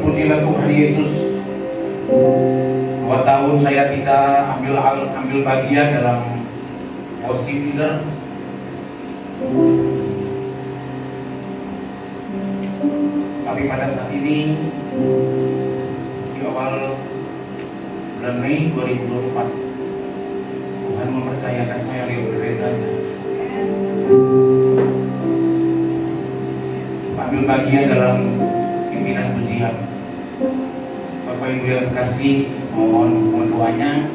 Terpujilah Tuhan Yesus. 2 tahun saya tidak ambil bagian dalam worship leader. Tapi pada saat ini di awal bulan Mei 2024 Tuhan mempercayakan saya lewat gerejanya ambil bagian dalam pimpinan pujian. Bapak Ibu yang terkasih, mohon doanya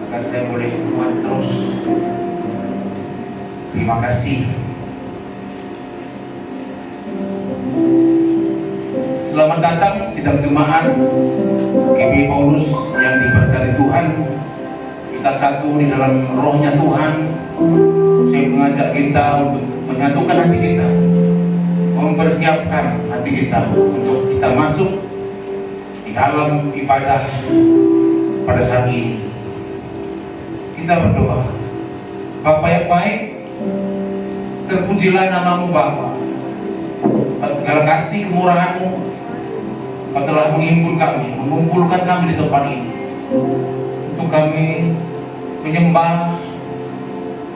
agar saya boleh kuat terus. Terima kasih. Selamat datang sidang jemaat GBI Paulus yang diberkati Tuhan. Kita satu di dalam rohnya Tuhan. Saya mengajak kita untuk menyatukan hati kita, mempersiapkan hati kita untuk kita masuk di dalam ibadah pada saat ini. Kita berdoa. Bapa yang baik, terpujilah namamu Bapa. Atas segala kasih kemurahan-Mu, Kau telah mengumpulkan kami di tempat ini untuk kami menyembah,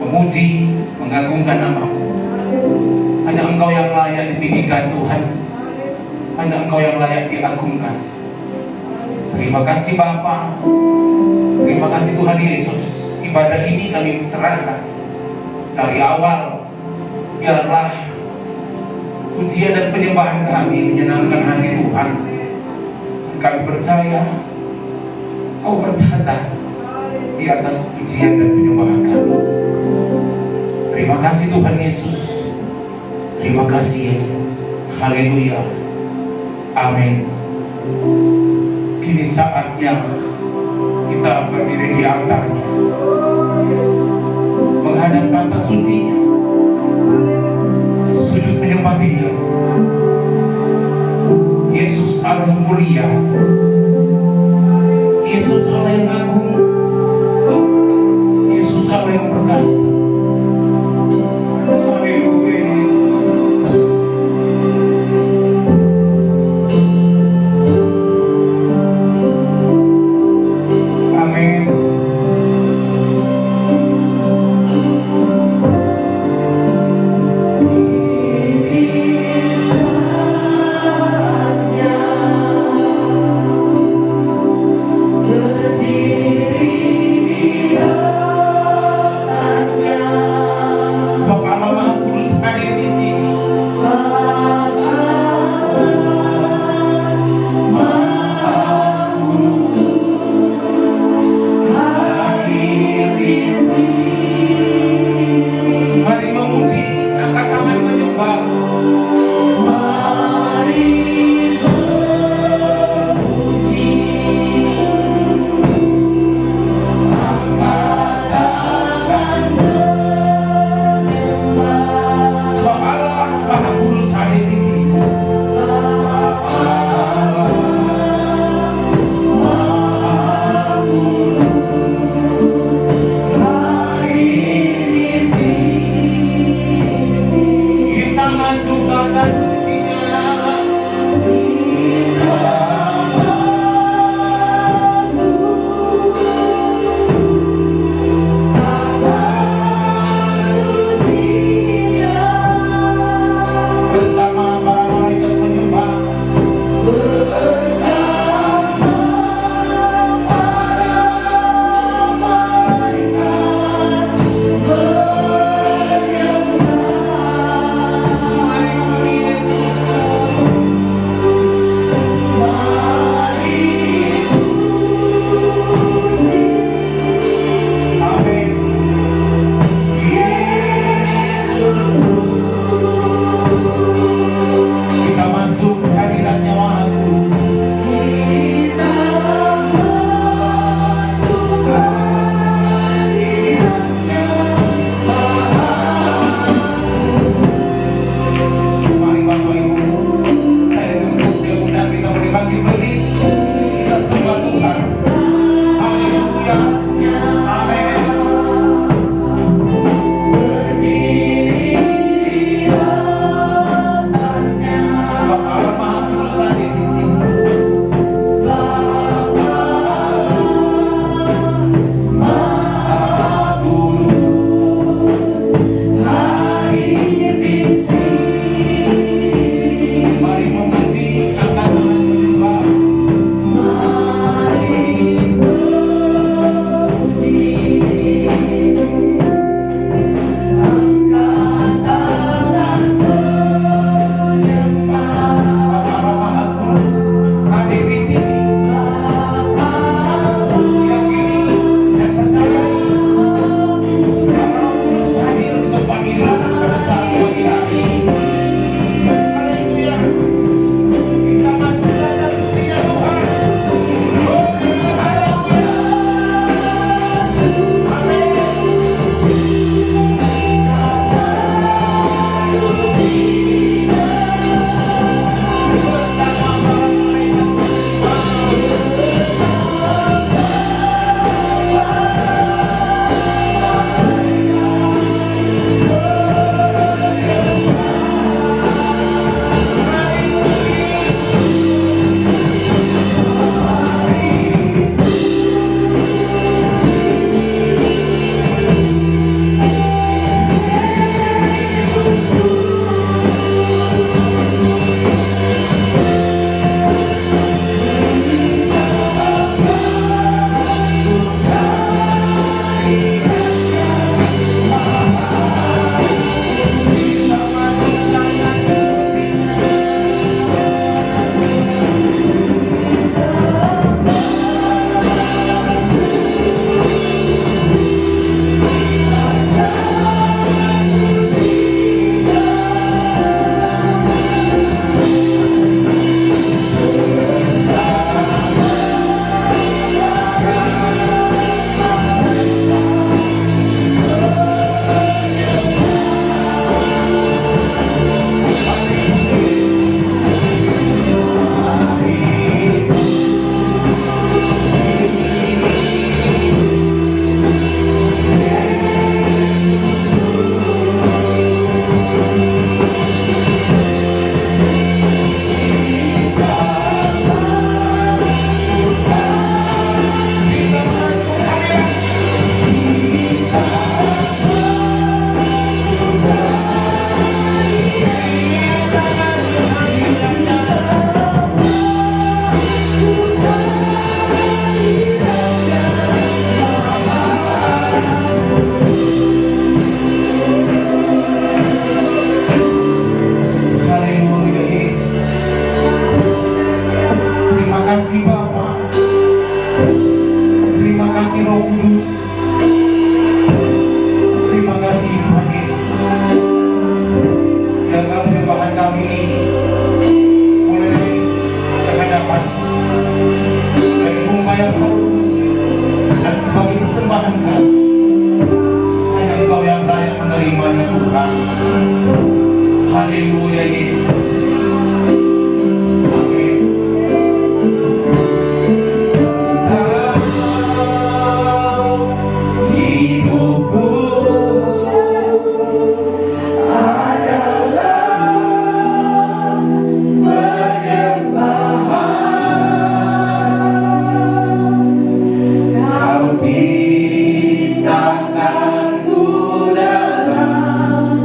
memuji, mengagungkan nama-Mu. Hanya Engkau yang layak ditinggikan Tuhan. Hanya Engkau yang layak diagungkan. Terima kasih Bapa. Terima kasih Tuhan Yesus. Ibadah ini kami serahkan dari awal. Biarlah pujian dan penyembahan kami menyenangkan hati Tuhan. Kami percaya Kau bertata di atas pujian dan penyembahan kami. Terima kasih Tuhan Yesus. Terima kasih. Haleluya. Amin. Kini saatnya kita berdiri di altarnya, menghadap tata sucinya, sujud menyembah Dia. Yesus Allah yang mulia, Yesus Allah yang agung, Yesus Allah yang perkasa. Yesus. kami mulai ke hadapan dari rumah yang harum dan sebagai persembahan kami. Hanya Engkau yang layak menerimanya Tuhan. Haleluya Yesus. Amin. Hidupku adalah penyembahan. Kau ciptakanku dalam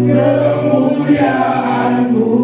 kemuliaan-Mu.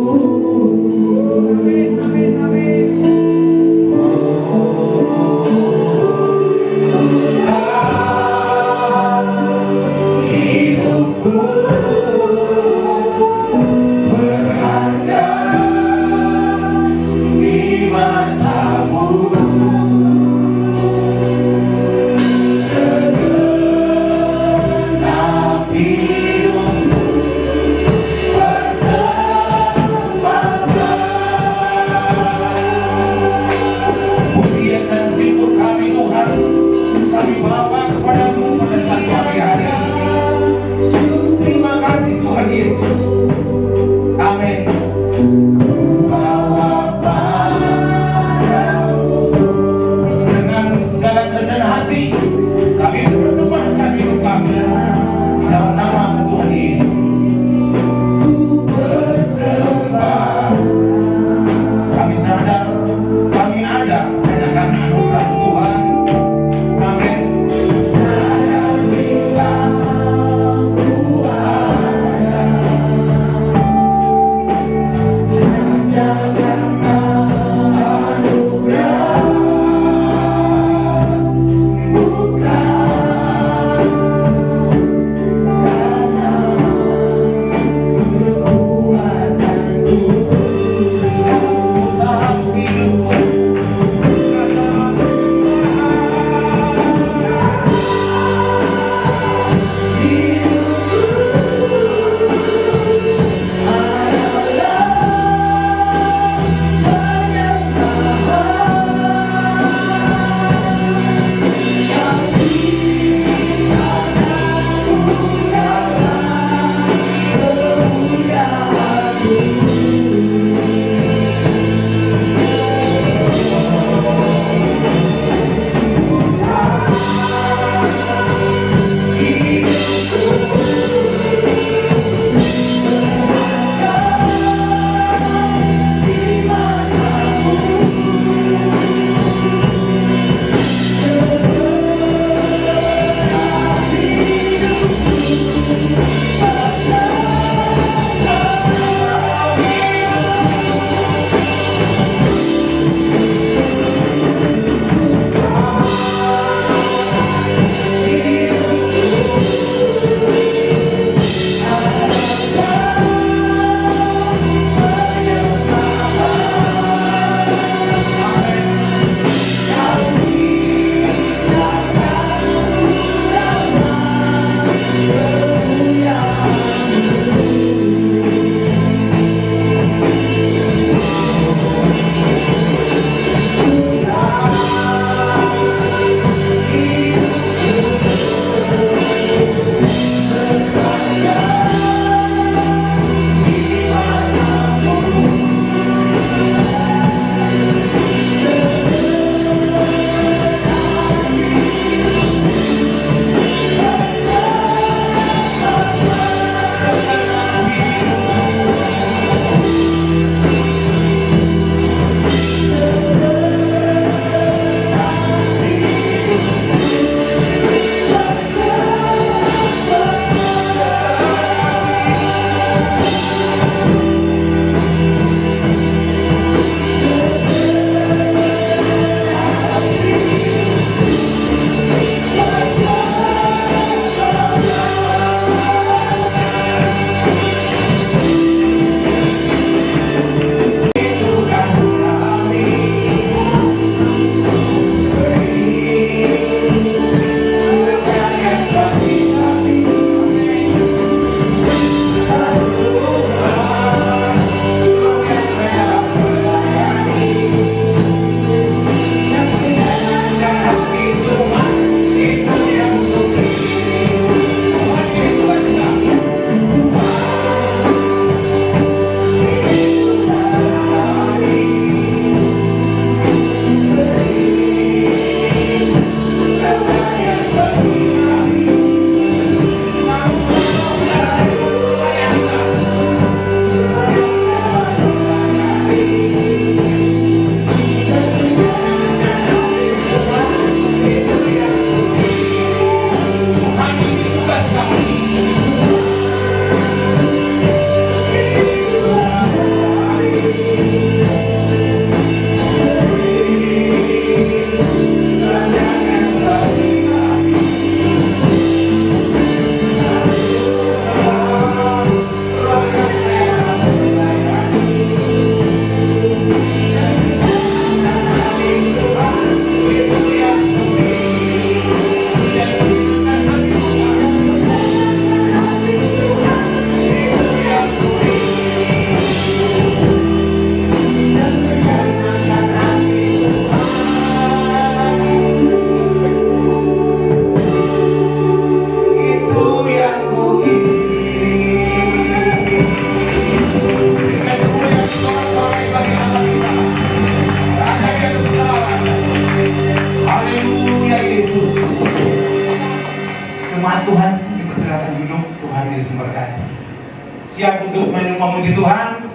memuji Tuhan?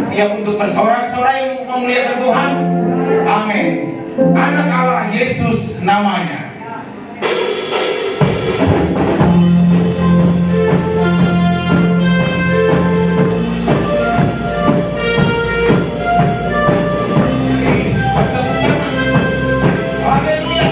Siap untuk bersorak-sorai memuliakan Tuhan? Amin. Anak Allah Yesus namanya. Haleluya.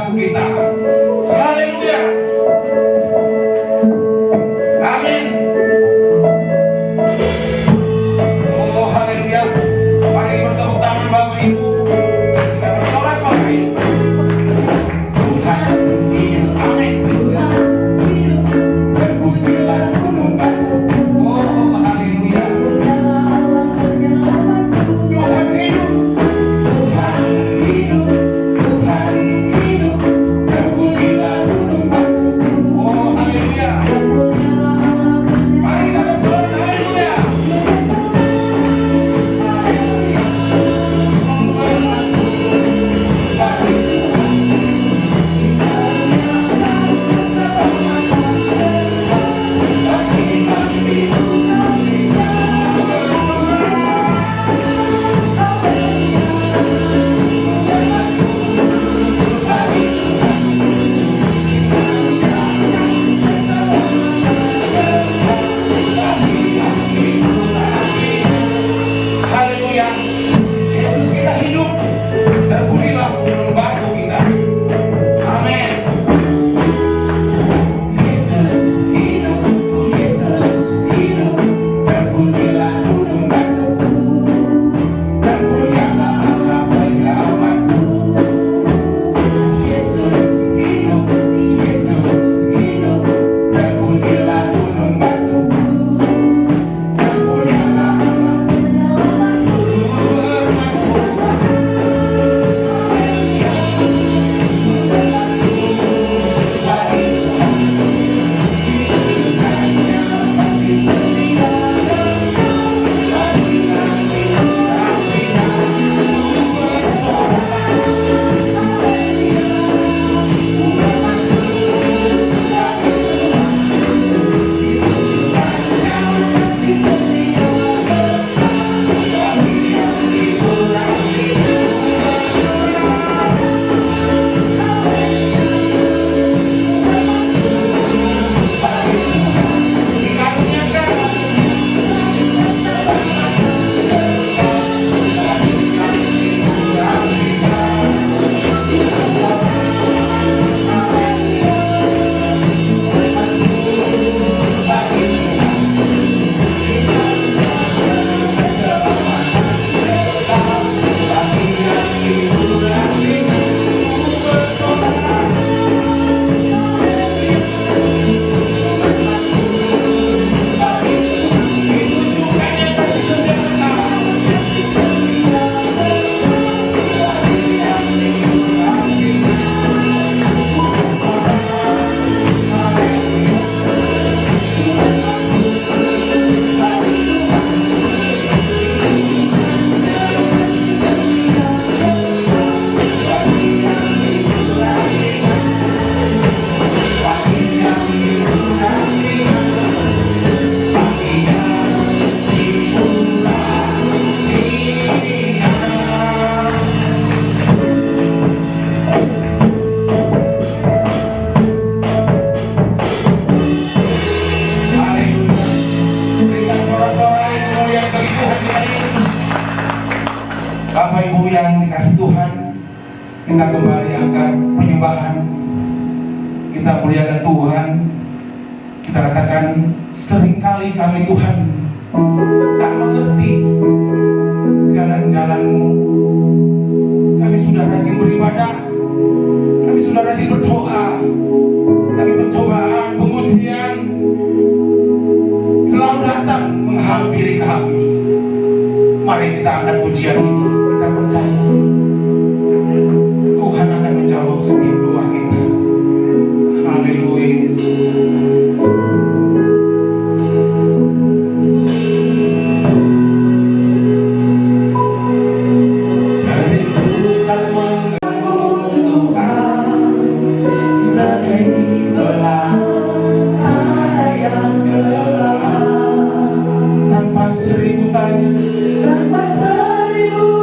batu kita. Haleluya. Amin. Oh haleluya. Mari bertepuk tangan Bapak Ibu. Kita bersorak-sorai. Tuhan hidup. Amin. Tuhan hidup. Terpujilah gunung batu. Oh haleluya. Tuhan hidup. Tuhan hidup. Tuhan hidup. Terpujilah gunung batu. Oh haleluya. Mari kita bersorak. Haleluya. Haleluya. Yesus kita hidup. Terpujilah gunung batu kita. Amin. Yesus hidup. Yesus hidup. Terpujilah gunung batu. Terpujilah Allah penyelamatku. Yesus hidup. Yesus hidup. Terpujilah gunung batu. Terpujilah Allah penyelamatku. Bapak Ibu yang dikasih Tuhan, kita kembali angkat penyembahan. Kita muliakan Tuhan. Kita katakan, seringkali kami Tuhan tak mengerti jalan-jalan-Mu. Kami sudah rajin beribadah, kami sudah rajin berdoa, tapi pencobaan, pengujian selalu datang menghampiri kami. Mari kita angkat pujian ini. Kita percaya Tuhan akan menjawab setiap doa kita. Haleluya. Tanpa seribu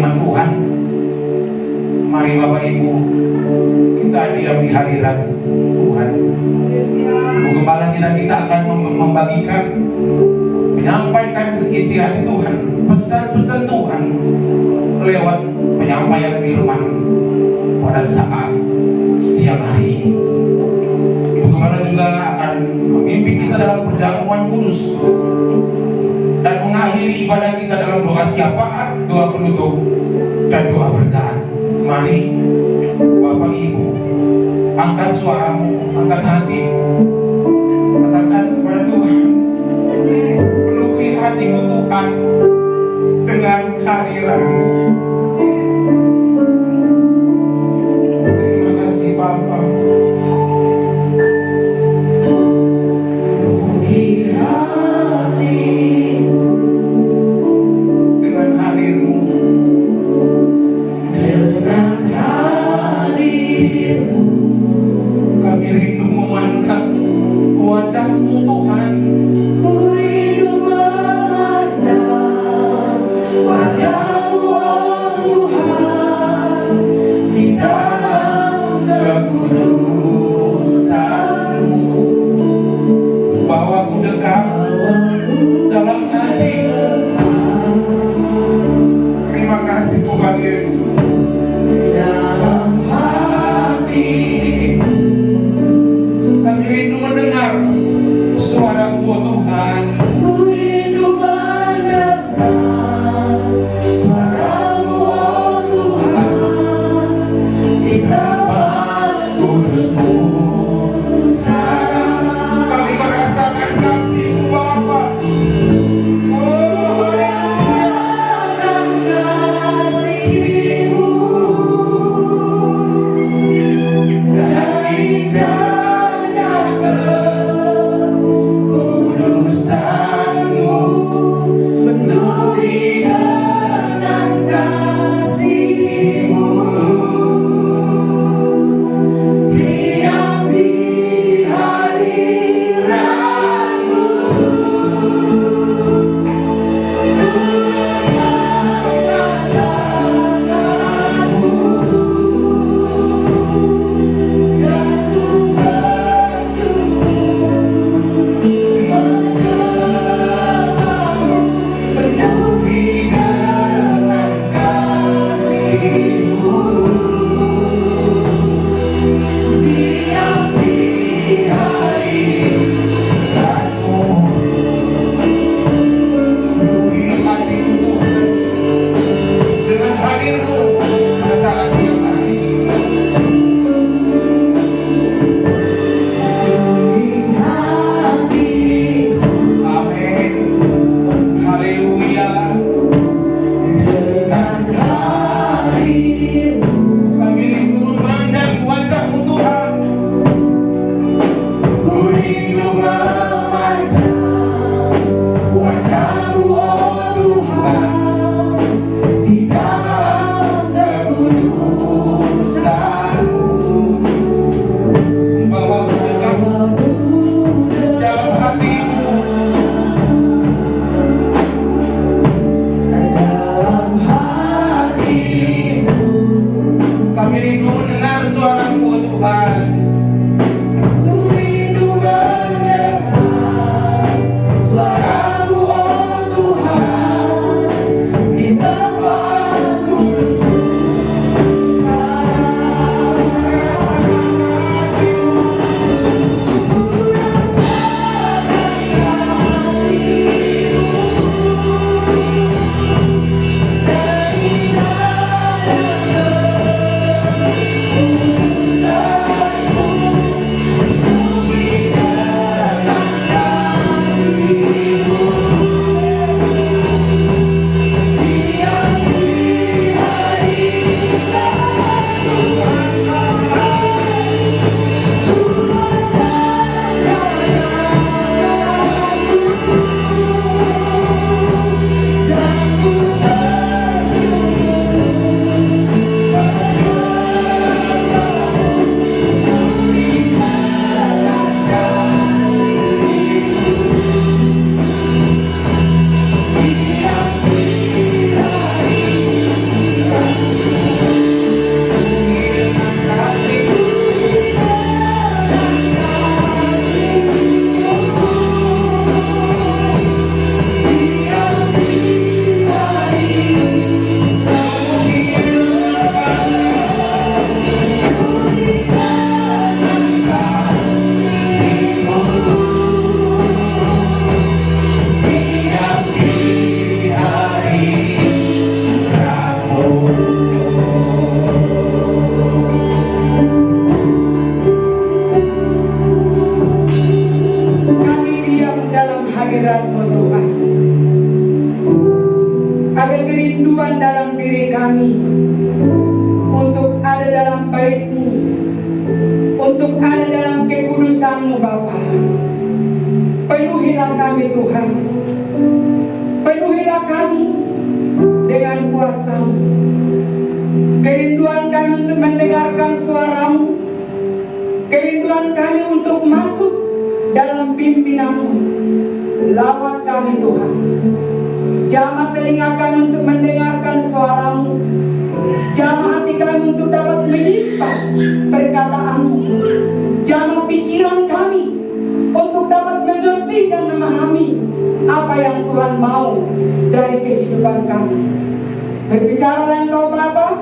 firman Tuhan. Mari Bapak Ibu, kita diam di hadirat Tuhan. Bu Gembala Sidang kita akan membagikan, menyampaikan isi hati Tuhan, pesan-pesan Tuhan lewat penyampaian firman pada saat siang hari ini. Ibu Gembala juga akan memimpin kita dalam perjamuan kudus dan mengakhiri ibadah kita dalam doa syafaat, doa penutup, dan doa berkat. Mari Bapak Ibu, angkat suaramu, angkat hati, katakan kepada Tuhan, penuhi hatiku Tuhan dengan kehadiran-Mu. Terima kasih Bapa. Penuhi hati dengan hadir-Mu. Kami rindu memandang wajah-Mu Tuhan. Ku rindu memandang wajah-Mu, oh Tuhan, di dalam kekudusan-Mu. Bawaku dekat dalam hati. Terima kasih Tuhan Yesus. Dalam hati Kami rindu mendengar suara-Mu oh Tuhan. ku rindu mendengar suara-Mu, oh Tuhan, di tempat Kudus-Mu. sarang. Kami merasakan kasih-Mu Bapa. Oh, Rasakan kasih-Mu dan indahnya kekudusan-Mu, penuhi dengan kasih-Mu. Diam di hadirat-Mu, mengatakan-Mu, dan ku bersyukur mendengar-Mu, penuhi dengan kasih-Mu. Diam di hadirat-Mu, penuhi hatiku Tuhan dengan hadir-Mu pada saat siang hari ini. hatiku Amin. Haleluya. dengan hadir-Mu. Kami rindu memandang wajah-Mu Tuhan. Ku rindu memandang wajah-Mu, oh Tuhan, di dalam kami untuk ada dalam bait-Mu, untuk ada dalam kekudusan-Mu Bapa. Penuhilah kami Tuhan, penuhilah kami dengan kuasa-Mu. Kerinduan kami untuk mendengarkan suara-Mu, kerinduan kami untuk masuk dalam pimpinan-Mu. Lawat kami Tuhan, jamah telinga kami untuk mendengarkan suara-Mu, jamah hati kami untuk dapat menyimpan perkataan-Mu, jamah pikiran kami untuk dapat mengerti dan memahami apa yang Tuhan mau dari kehidupan kami. Berbicaralah Engkau Bapa,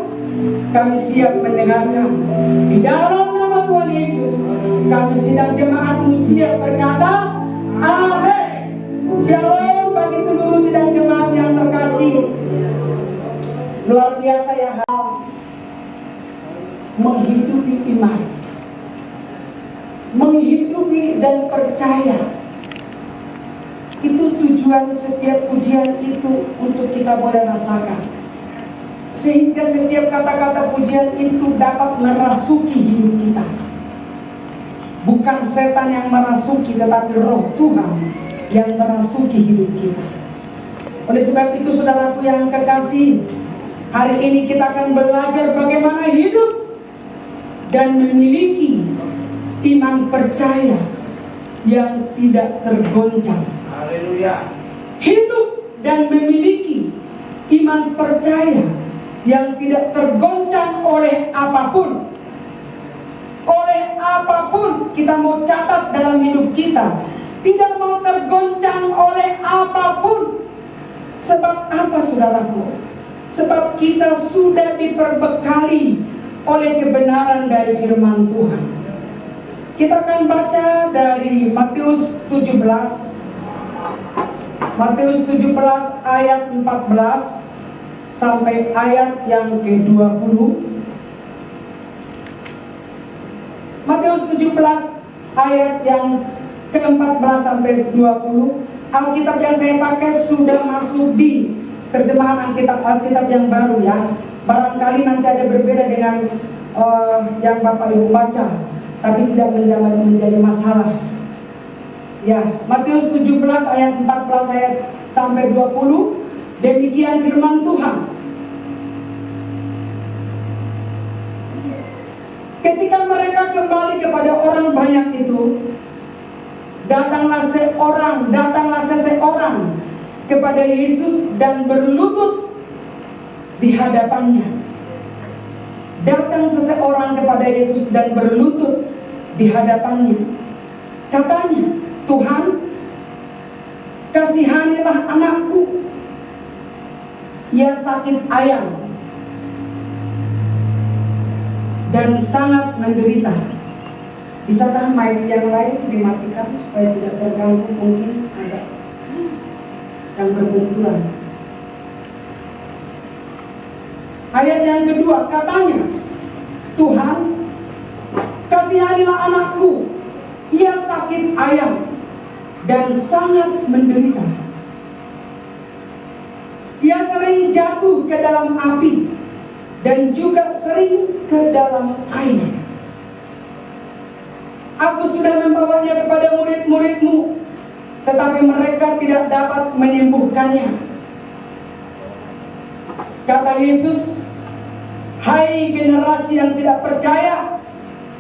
kami siap mendengarkan. Di dalam nama Tuhan Yesus, kami sidang jemaat-Mu siap berkata, amin. Shalom bagi seluruh sidang jemaat yang terkasih. Luar biasa ya hal menghidupi iman, menghidupi dan percaya. Itu tujuan setiap pujian itu, untuk kita boleh rasakan, sehingga setiap kata-kata pujian itu dapat merasuki hidup kita. Bukan setan yang merasuki, tetapi roh Tuhan yang merasuki hidup kita. Oleh sebab itu saudaraku yang kekasih, hari ini kita akan belajar bagaimana hidup dan memiliki iman percaya yang tidak tergoncang. Haleluya. Hidup dan memiliki iman percaya yang tidak tergoncang oleh apapun. Oleh apapun kita mau catat dalam hidup kita, tidak mau tergoncang oleh apapun. Sebab apa saudaraku? Sebab kita sudah diperbekali oleh kebenaran dari firman Tuhan. Kita akan baca dari Matius 17. Matius 17 ayat 14 sampai ayat yang ke-20. Matius 17 ayat yang ke-14 sampai 20. Alkitab yang saya pakai sudah masuk di terjemahan Alkitab yang baru ya. Barangkali nanti ada berbeda dengan yang Bapak Ibu baca, tapi tidak menjadi masalah. Ya, Matius 17 ayat 14 ayat sampai 20. Demikian firman Tuhan. Ketika mereka kembali kepada orang banyak itu, datanglah seseorang kepada Yesus dan berlutut di hadapannya. Datang seseorang kepada Yesus dan berlutut di hadapannya. Katanya, Tuhan, kasihanilah anakku. Ia sakit ayam dan sangat menderita. Bisakah mic yang lain dimatikan supaya tidak terganggu? Mungkin ada yang berbenturan. Ayat yang kedua katanya, Tuhan, kasihanilah anakku. Ia sakit ayam dan sangat menderita. Ia sering jatuh ke dalam api dan juga sering ke dalam air. Aku sudah membawanya kepada murid-murid-Mu, tetapi mereka tidak dapat menyembuhkannya. Kata Yesus, hai generasi yang tidak percaya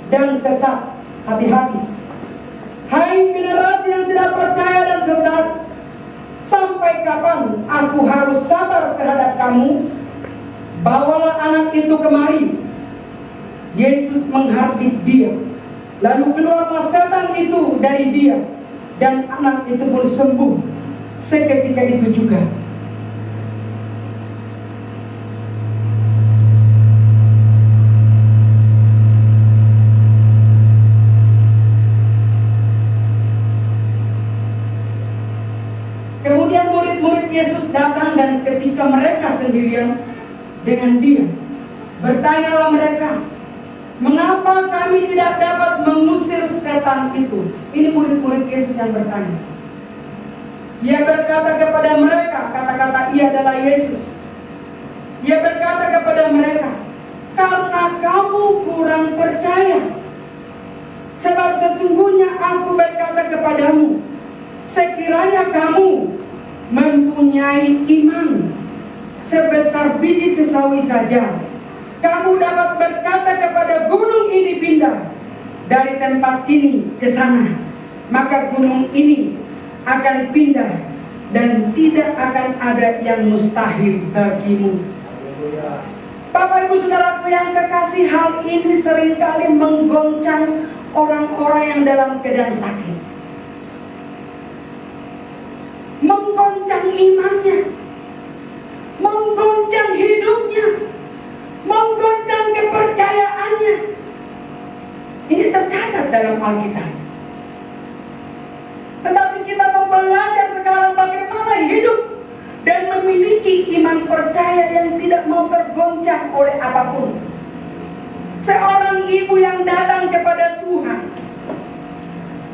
dan sesat, hati-hati. Hai generasi yang tidak percaya dan sesat, sampai kapan aku harus sabar terhadap kamu? Bawalah anak itu kemari. Yesus menghardik dia. Lalu keluarlah setan itu dari dia, dan anak itu pun sembuh seketika itu juga. Kemudian murid-murid Yesus datang, dan ketika mereka sendirian dengan dia, bertanyalah mereka, mengapa kami tidak dapat mengusir setan itu? Ini murid-murid Yesus yang bertanya. Ia berkata kepada mereka, kata-kata ia adalah Yesus, Ia berkata kepada mereka, karena kamu kurang percaya. Sebab sesungguhnya aku berkata kepadamu, sekiranya kamu mempunyai iman sebesar biji sesawi saja, kamu dapat berkata kepada gunung ini pindah dari tempat ini ke sana, maka gunung ini akan pindah dan tidak akan ada yang mustahil bagimu. Bapak Ibu Saudaraku yang kekasih, hal ini seringkali menggoncang orang-orang yang dalam keadaan sakit, menggoncang imannya, menggoncang hidupnya, menggoncang kepercayaannya. Ini tercatat dalam Alkitab. Tetapi kita mau belajar sekarang bagaimana hidup dan memiliki iman percaya yang tidak mau tergoncang oleh apapun. Seorang ibu yang datang kepada Tuhan,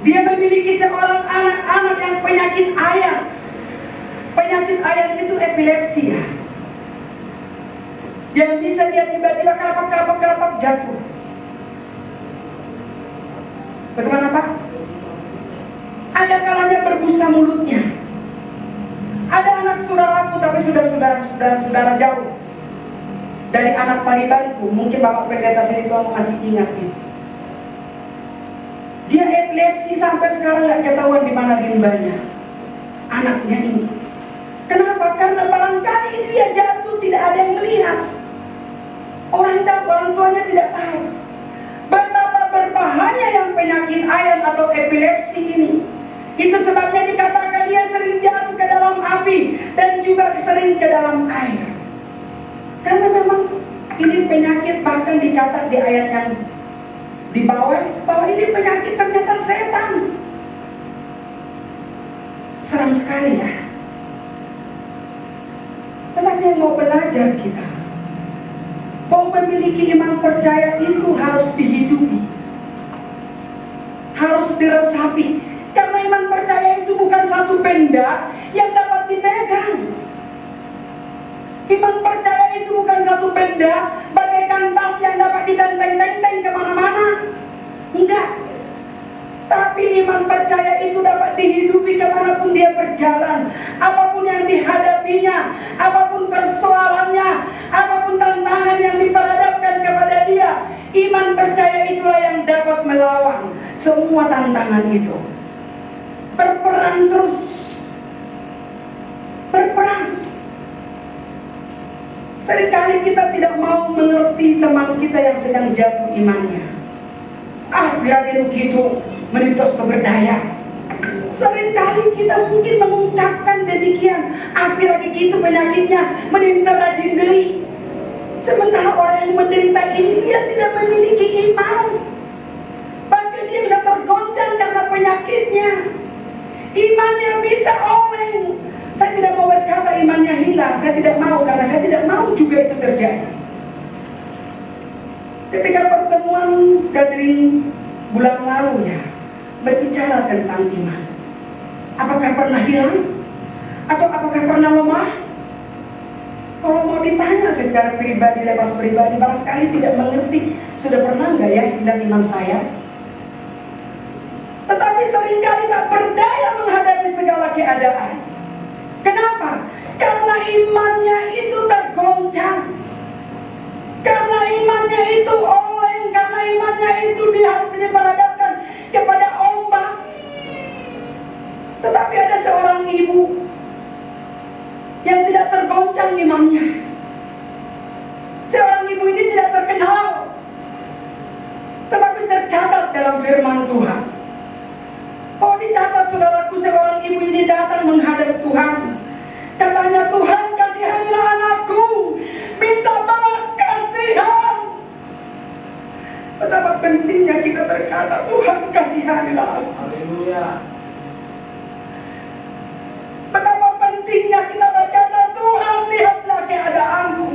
dia memiliki seorang anak-anak yang penyakit ayan. Penyakit ayan itu epilepsi ya, yang bisa dia tiba-tiba kerapak jatuh. Bagaimana Pak? Ada kalanya berbusa mulutnya. Ada anak saudaraku, tapi sudah saudara jauh dari anak paribanku. Mungkin Bapak Pendeta sini Tuhan masih ingat itu. Dia epilepsi sampai sekarang nggak ketahuan di mana limbahnya. Anaknya ini. Kenapa? Karena barangkali dia jatuh tidak ada yang melihat. Orang tuanya tidak tahu betapa berbahaya yang penyakit ayan atau epilepsi ini. Itu sebabnya dikatakan dia sering jatuh ke dalam api dan juga sering ke dalam air. Karena memang ini penyakit, bahkan dicatat di ayat yang di bawah bahwa ini penyakit ternyata setan. Seram sekali ya. Tetapi yang mau belajar kita, bahwa memiliki iman percaya itu harus dihidupi, harus diresapi. Karena iman percaya itu bukan satu benda yang dapat dipegang. Iman percaya itu bukan satu benda bagaikan tas yang dapat ditenteng-tenteng kemana-mana. Enggak. Tapi iman percaya itu dapat dihidupi kemanapun dia berjalan. Apapun yang dihadapinya, apapun persoalannya, apapun tantangan yang diperhadapkan kepada dia, iman percaya itulah yang dapat melawan semua tantangan itu. Berperang terus, berperang. Seringkali kita tidak mau mengerti teman kita yang sedang jatuh imannya. Biar dia begitu menindas keberdaya. Seringkali kita mungkin mengungkapkan demikian. Biar begitu penyakitnya menimpa rajin diri. Sementara orang yang menderita ini dia tidak memiliki iman. Bahkan dia bisa tergoncang karena penyakitnya. Imannya bisa oleng. Saya tidak mau berkata imannya hilang. Saya tidak mau, karena saya tidak mau juga itu terjadi. Ketika pertemuan gathering bulan lalu ya, berbicara tentang iman, apakah pernah hilang? Atau apakah pernah lemah? Kalau mau ditanya secara pribadi, lepas pribadi, barangkali tidak mengerti. Sudah pernah nggak ya hilang iman saya? Tetapi seringkali tak berdaya menghadapi segala keadaan. Kenapa? Karena imannya itu tergoncang, karena imannya itu oleng, karena imannya itu diperhadapkan kepada ombak. Tetapi ada seorang ibu yang tidak tergoncang imannya. Seorang ibu ini tidak terkenal, tetapi tercatat dalam firman Tuhan. Oh, dicatat saudaraku, seorang ibu ini datang menghadap Tuhan. Katanya, Tuhan kasihanilah anakku, minta balas kasihan. Betapa pentingnya kita berkata, Tuhan kasihanilah aku. Haleluya. Betapa pentingnya kita berkata, Tuhan lihatlah keadaanku.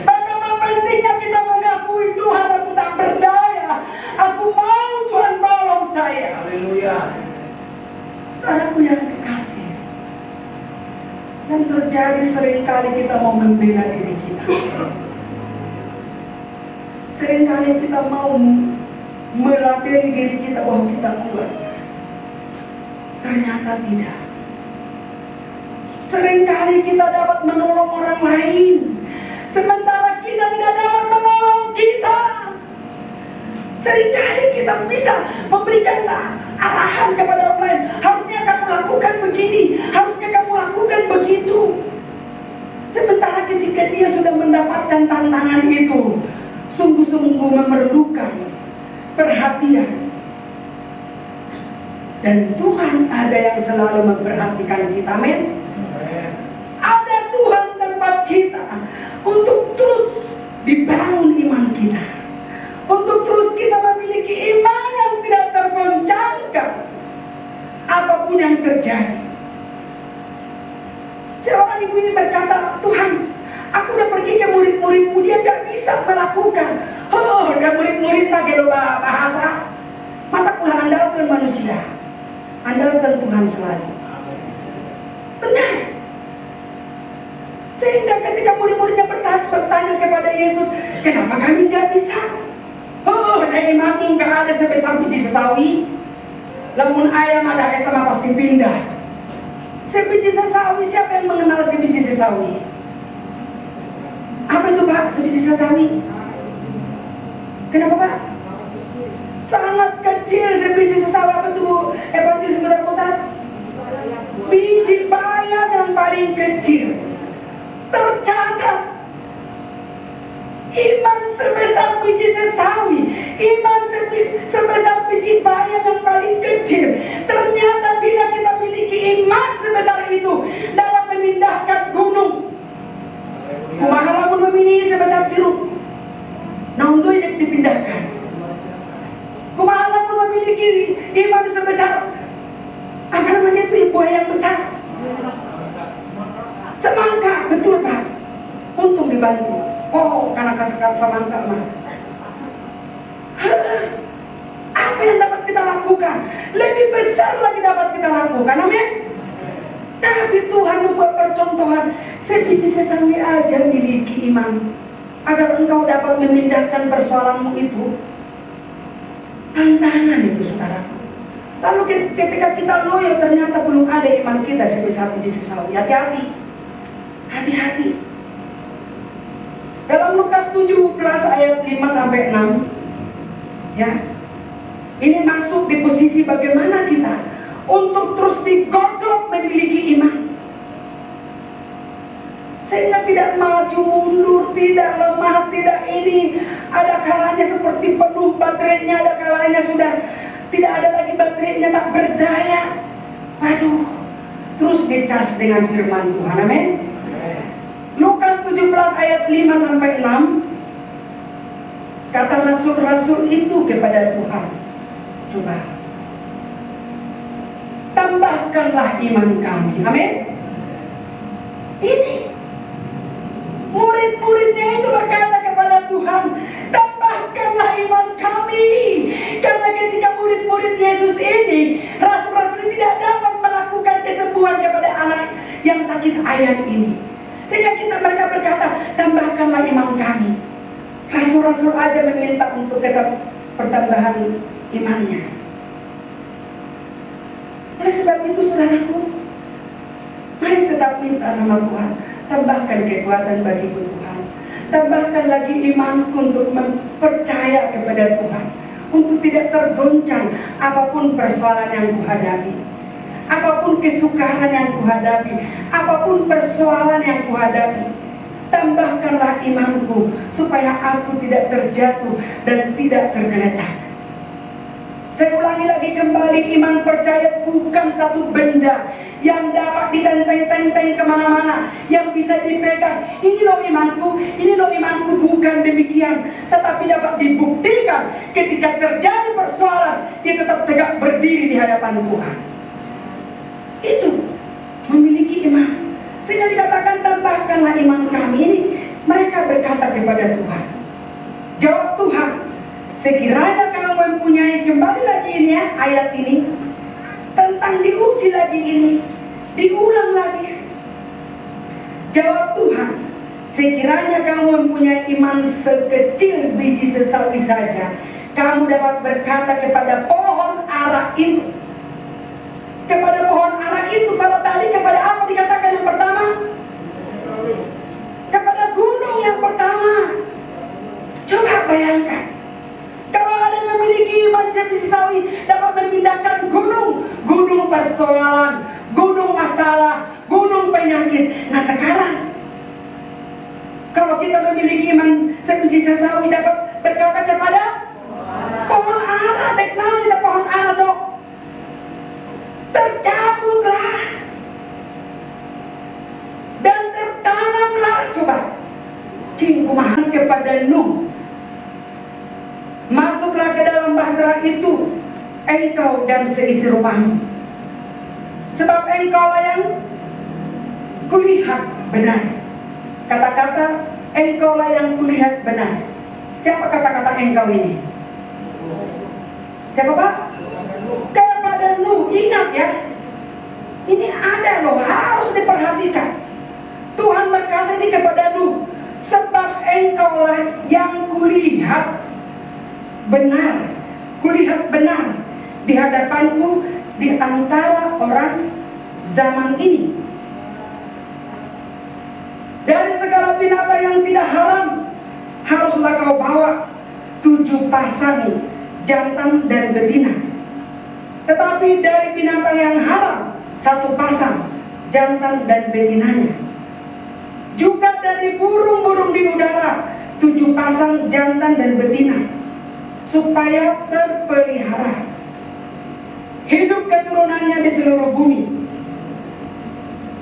Betapa pentingnya kita mengakui, Tuhan aku tak berdaya, aku mau Tuhan tolong saya. Haleluya. Saudaraku yang kekasih, yang terjadi seringkali kita mau membela diri kita. Seringkali kita mau melatih diri kita bahwa kita kuat. Ternyata tidak. Seringkali kita dapat menolong orang lain, sementara kita tidak dapat menolong kita. Seringkali kita bisa memberikan arahan kepada orang lain. Harusnya kamu lakukan begini, harusnya kamu lakukan begitu. Sementara ketika dia sudah mendapatkan tantangan itu, sungguh-sungguh memerlukan perhatian. Dan Tuhan ada yang selalu memperhatikan kita, amin. Ada Tuhan tempat kita untuk terus dibangun iman kita, untuk terus kita memiliki iman yang tidak tergoncangkan apapun yang terjadi. Seorang ibu ini berkata, Tuhan, aku udah pergi ke murid-muridmu, dia gak bisa melakukan. Oh, dan murid-muridnya kalau bahasa, mata kulah andalkan manusia, andalkan Tuhan selalu. Benar. Sehingga ketika murid-muridnya bertanya kepada Yesus, kenapa kami gak bisa? Oh, dari makin gak ada sebesar biji sesawi. Lamun ayam ada kita mah pasti pindah. Sebiji sesawi, siapa yang mengenal sebiji sesawi? Apa itu Pak, sebiji sesawi? Kenapa Pak? Sangat kecil sebiji sesawi. Apa itu Bu? Bantu sebentar-bentar. Biji bayam yang paling kecil. Tercatat iman sebesar biji sesawi, iman sebesar biji bayam yang paling kecil. Ternyata bila kita miliki iman sebesar itu, dapat memindahkan gunung. Kumaha lamun memilih sebesar jeruk, namun itu dipindahkan. Kumaha lamun memiliki iman sebesar apa namanya itu buah yang besar, semangka, betul Pak. Untung dibantu. Oh, karena kasar semangka mah. Apa yang dapat kita lakukan? Lebih besar lagi dapat kita lakukan, amin. Tapi Tuhan membuat percontohan, sebiji sesawi aja miliki iman, agar engkau dapat memindahkan persoalanmu itu. Tantangan itu, saudaraku. Lalu ketika kita loyo, ternyata belum ada iman kita sebesar biji sesawi. Hati-hati. Hati-hati. Dalam Lukas 17 ayat 5-6, ya, ini masuk di posisi bagaimana kita untuk terus digojok memiliki iman, sehingga tidak maju mundur, tidak lemah, tidak ini. Ada kalanya seperti penuh baterainya, ada kalanya sudah tidak ada lagi baterainya, tak berdaya. Waduh, terus dicas dengan firman Tuhan, amin. Lukas 17 ayat 5-6, kata rasul-rasul itu kepada Tuhan, coba tambahkanlah iman kami, amin. Ini murid-muridnya itu berkata kepada Tuhan, tambahkanlah iman kami. Karena ketika murid-murid Yesus ini, rasul-rasul ini tidak dapat melakukan kesembuhan kepada anak yang sakit ayan ini, sehingga mereka berkata, tambahkanlah iman kami. Rasul-rasul aja meminta untuk tetap pertambahan imannya. Oleh sebab itu, saudaraku, mari tetap minta sama Tuhan, tambahkan kekuatan bagiku Tuhan, tambahkan lagi imanku untuk percaya kepada Tuhan, untuk tidak tergoncang apapun persoalan yang kuhadapi, apapun kesukaran yang kuhadapi, apapun persoalan yang kuhadapi. Tambahkanlah imanku supaya aku tidak terjatuh dan tidak tergeletak. Saya ulangi lagi kembali, iman percaya bukan satu benda yang dapat ditenteng-tenteng kemana-mana, yang bisa dipegang. Ini loh imanku, ini loh imanku, bukan demikian. Tetapi dapat dibuktikan ketika terjadi persoalan, dia tetap tegak berdiri di hadapan Tuhan. Itu memiliki iman. Sehingga dikatakan tambahkanlah iman kami ini. Mereka berkata kepada Tuhan, jawab Tuhan, sekiranya kamu mempunyai, kembali lagi ini ya, ayat ini tentang diuji lagi ini, diulang lagi. Jawab Tuhan, Sekiranya kamu mempunyai iman sekecil biji sesawi saja, kamu dapat berkata kepada pohon ara itu. Kepada pohon ara itu, kalau tadi kepada apa dikatakan yang pertama? Kepada gunung yang pertama. Coba bayangkan, kalau ada yang memiliki iman biji sesawi dapat memindahkan gunung persoalan, gunung masalah, gunung penyakit. Nah sekarang, kalau kita memiliki iman sebiji sesawi dapat berkata kepada pohon ara, deklarasi kita pohon ara toh, tercabutlah dan tertanamlah. Coba cingkumahan kepada Nuh, masuklah ke dalam bahtera itu, engkau dan seisi rumahmu, sebab engkau lah yang kulihat benar. Kata-kata engkau lah yang kulihat benar. Siapa kata-kata engkau ini? Siapa Pak? Kepada Nuh. Ingat ya, ini ada loh, harus diperhatikan. Tuhan berkata ini kepada Nuh, sebab engkau lah yang kulihat benar. Kulihat benar di hadapanku di antara orang zaman ini. Dari segala binatang yang tidak haram, haruslah kau bawa 7 pasang jantan dan betina. Tetapi dari binatang yang haram, 1 pasang jantan dan betinanya. Juga dari burung-burung di udara, 7 pasang jantan dan betina, supaya terpelihara hidup keturunannya di seluruh bumi.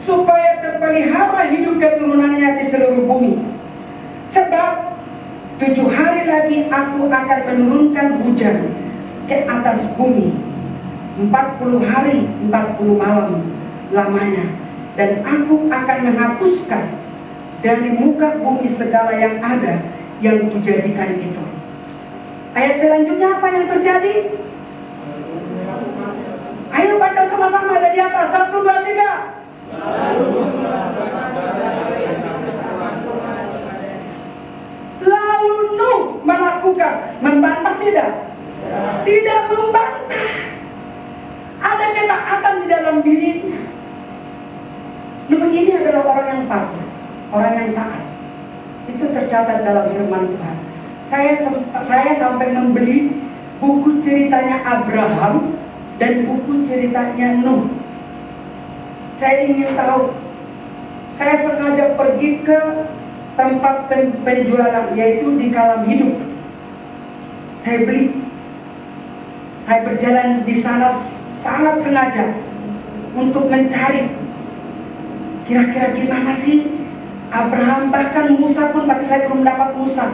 Supaya terpelihara hidup keturunannya di seluruh bumi. Sebab 7 hari lagi aku akan menurunkan hujan ke atas bumi, 40 hari 40 malam lamanya. Dan aku akan menghapuskan dari muka bumi segala yang ada yang kujadikan itu. Ayat selanjutnya apa yang terjadi? Ayo baca sama-sama dari atas. 1, 2, 3. Lalu Nuh melakukan, membantah tidak? Tidak membantah. Ada ketaatan di dalam dirinya. Nuh ini adalah orang yang patuh, orang yang taat. Itu tercatat dalam firman Tuhan. Saya sampai membeli buku ceritanya Abraham dan buku ceritanya Nuh. Saya ingin tahu. Saya sengaja pergi ke tempat penjualan, yaitu di Kalam Hidup. Saya beli. Saya berjalan di sana sangat sengaja untuk mencari kira-kira gimana sih Abraham, bahkan Musa pun, tapi saya belum dapat Musa.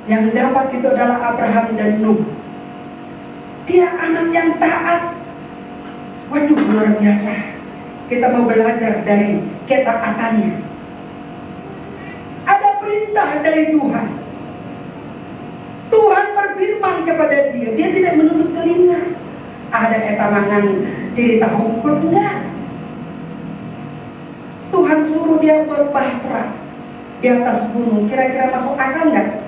Yang dapat itu adalah Abraham dan Nuh. Dia anak yang taat. Waduh, luar biasa. Kita mau belajar dari ketaatannya. Ada perintah dari Tuhan. Tuhan berfirman kepada dia. Dia tidak menutup telinga. Ada etamangan cerita hukum, enggak. Tuhan suruh dia berbahtera di atas gunung. Kira-kira masuk akal enggak?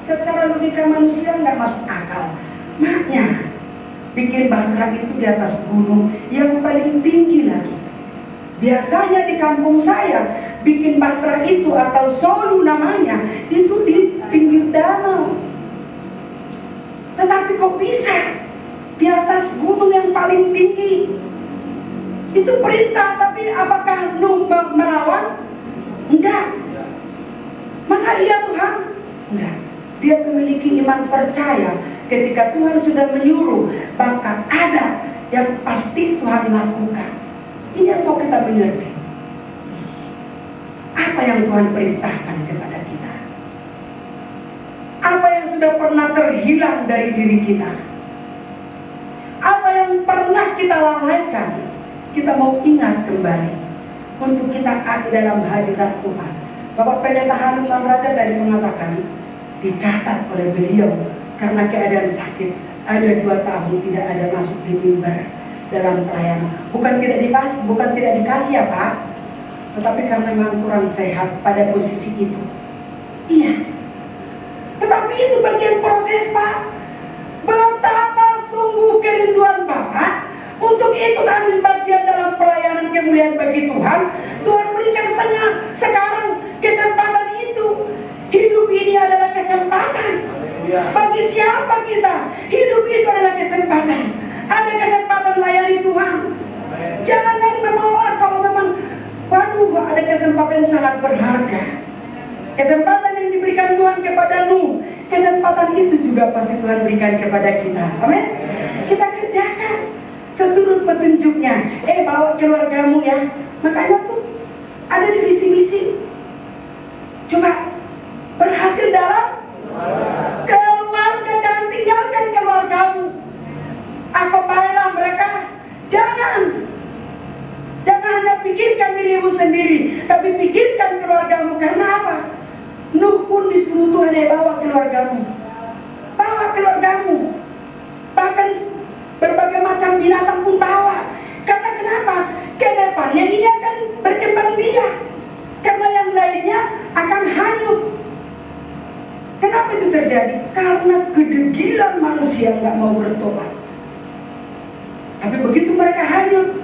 Secara logika manusia enggak masuk akal. Maknya bikin bahtera itu di atas gunung yang paling tinggi lagi. Biasanya di kampung saya bikin bahtera itu atau solu namanya itu di pinggir danau. Tetapi kok bisa di atas gunung yang paling tinggi? Itu perintah, tapi apakah Nuh melawan? Enggak. Masa iya Tuhan? Enggak. Dia memiliki iman percaya. Ketika Tuhan sudah menyuruh, maka ada yang pasti Tuhan lakukan. Ini yang mau kita mengerti. Apa yang Tuhan perintahkan kepada kita? Apa yang sudah pernah terhilang dari diri kita? Apa yang pernah kita lalaikan? Kita mau ingat kembali untuk kita ada dalam hadirat Tuhan. Bapak Pendeta Harun Raja tadi mengatakan, dicatat oleh beliau karena keadaan sakit, ada 2 tahun tidak ada masuk di mimbar dalam pelayanan. Bukan tidak dikasih ya Pak, tetapi karena memang kurang sehat pada posisi itu. Iya, tetapi itu bagian proses, Pak. Betapa sungguh kerinduan Bapak untuk ikut ambil bagian dalam pelayanan kemuliaan bagi Tuhan. Tuhan berikan sekarang kesempatan itu. Hidup ini adalah kesempatan. Bagi siapa kita, hidup itu adalah kesempatan. Ada kesempatan layani Tuhan. Jangan menolak kalau memang, waduh, ada kesempatan yang sangat berharga. Kesempatan yang diberikan Tuhan kepada Nuh, kesempatan itu juga pasti Tuhan berikan kepada kita. Amin. Kita kerjakan seturut petunjuknya. Bawa keluargamu ya. Makanya tuh ada di visi misi. Coba berhasil dalam keluarga, jangan tinggalkan keluargamu. Akopailah mereka. Jangan hanya pikirkan dirimu sendiri, tapi pikirkan keluargamu. Karena apa? Nuh pun disuruh Tuhan, bawa keluargamu. Bawa keluargamu. Bahkan berbagai macam binatang pun bawa. Karena kenapa? Kedepannya ini akan berkembang biak. Karena yang lainnya akan hanyut. Kenapa itu terjadi? Karena kedegilan manusia nggak mau bertobat. Tapi begitu mereka hanyut,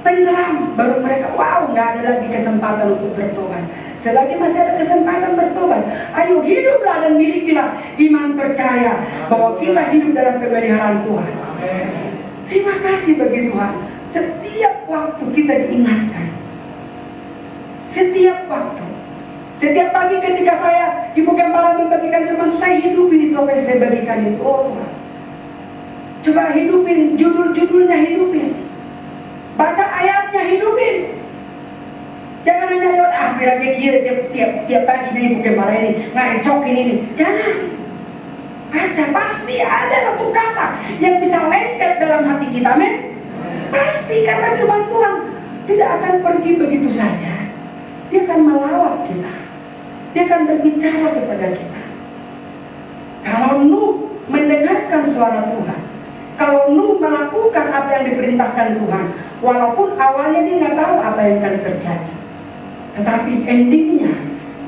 tenggelam, baru mereka, wow, nggak ada lagi kesempatan untuk bertobat. Selagi masih ada kesempatan bertobat, ayo hiduplah dan milikilah iman percaya bahwa kita hidup dalam pemeliharaan Tuhan. Terima kasih bagi Tuhan. Setiap waktu kita diingatkan. Setiap waktu. Setiap pagi ketika saya Ibu Gembala membagikan firman, saya hidupi itu apa yang saya bagikan itu. Oh Tuhan, coba hidupin, judul-judulnya hidupin, baca ayatnya hidupin. Jangan hanya lewat lagi kira tiap pagi Ibu Gembala ini ngarecokin ini. Jangan. Baca, pasti ada satu kata yang bisa lengket dalam hati kita, men. Pasti, karena firman Tuhan tidak akan pergi begitu saja. Dia akan melawat kita. Dia akan berbicara kepada kita. Kalau Nuh mendengarkan suara Tuhan, kalau Nuh melakukan apa yang diperintahkan Tuhan, walaupun awalnya dia nggak tahu apa yang akan terjadi, tetapi endingnya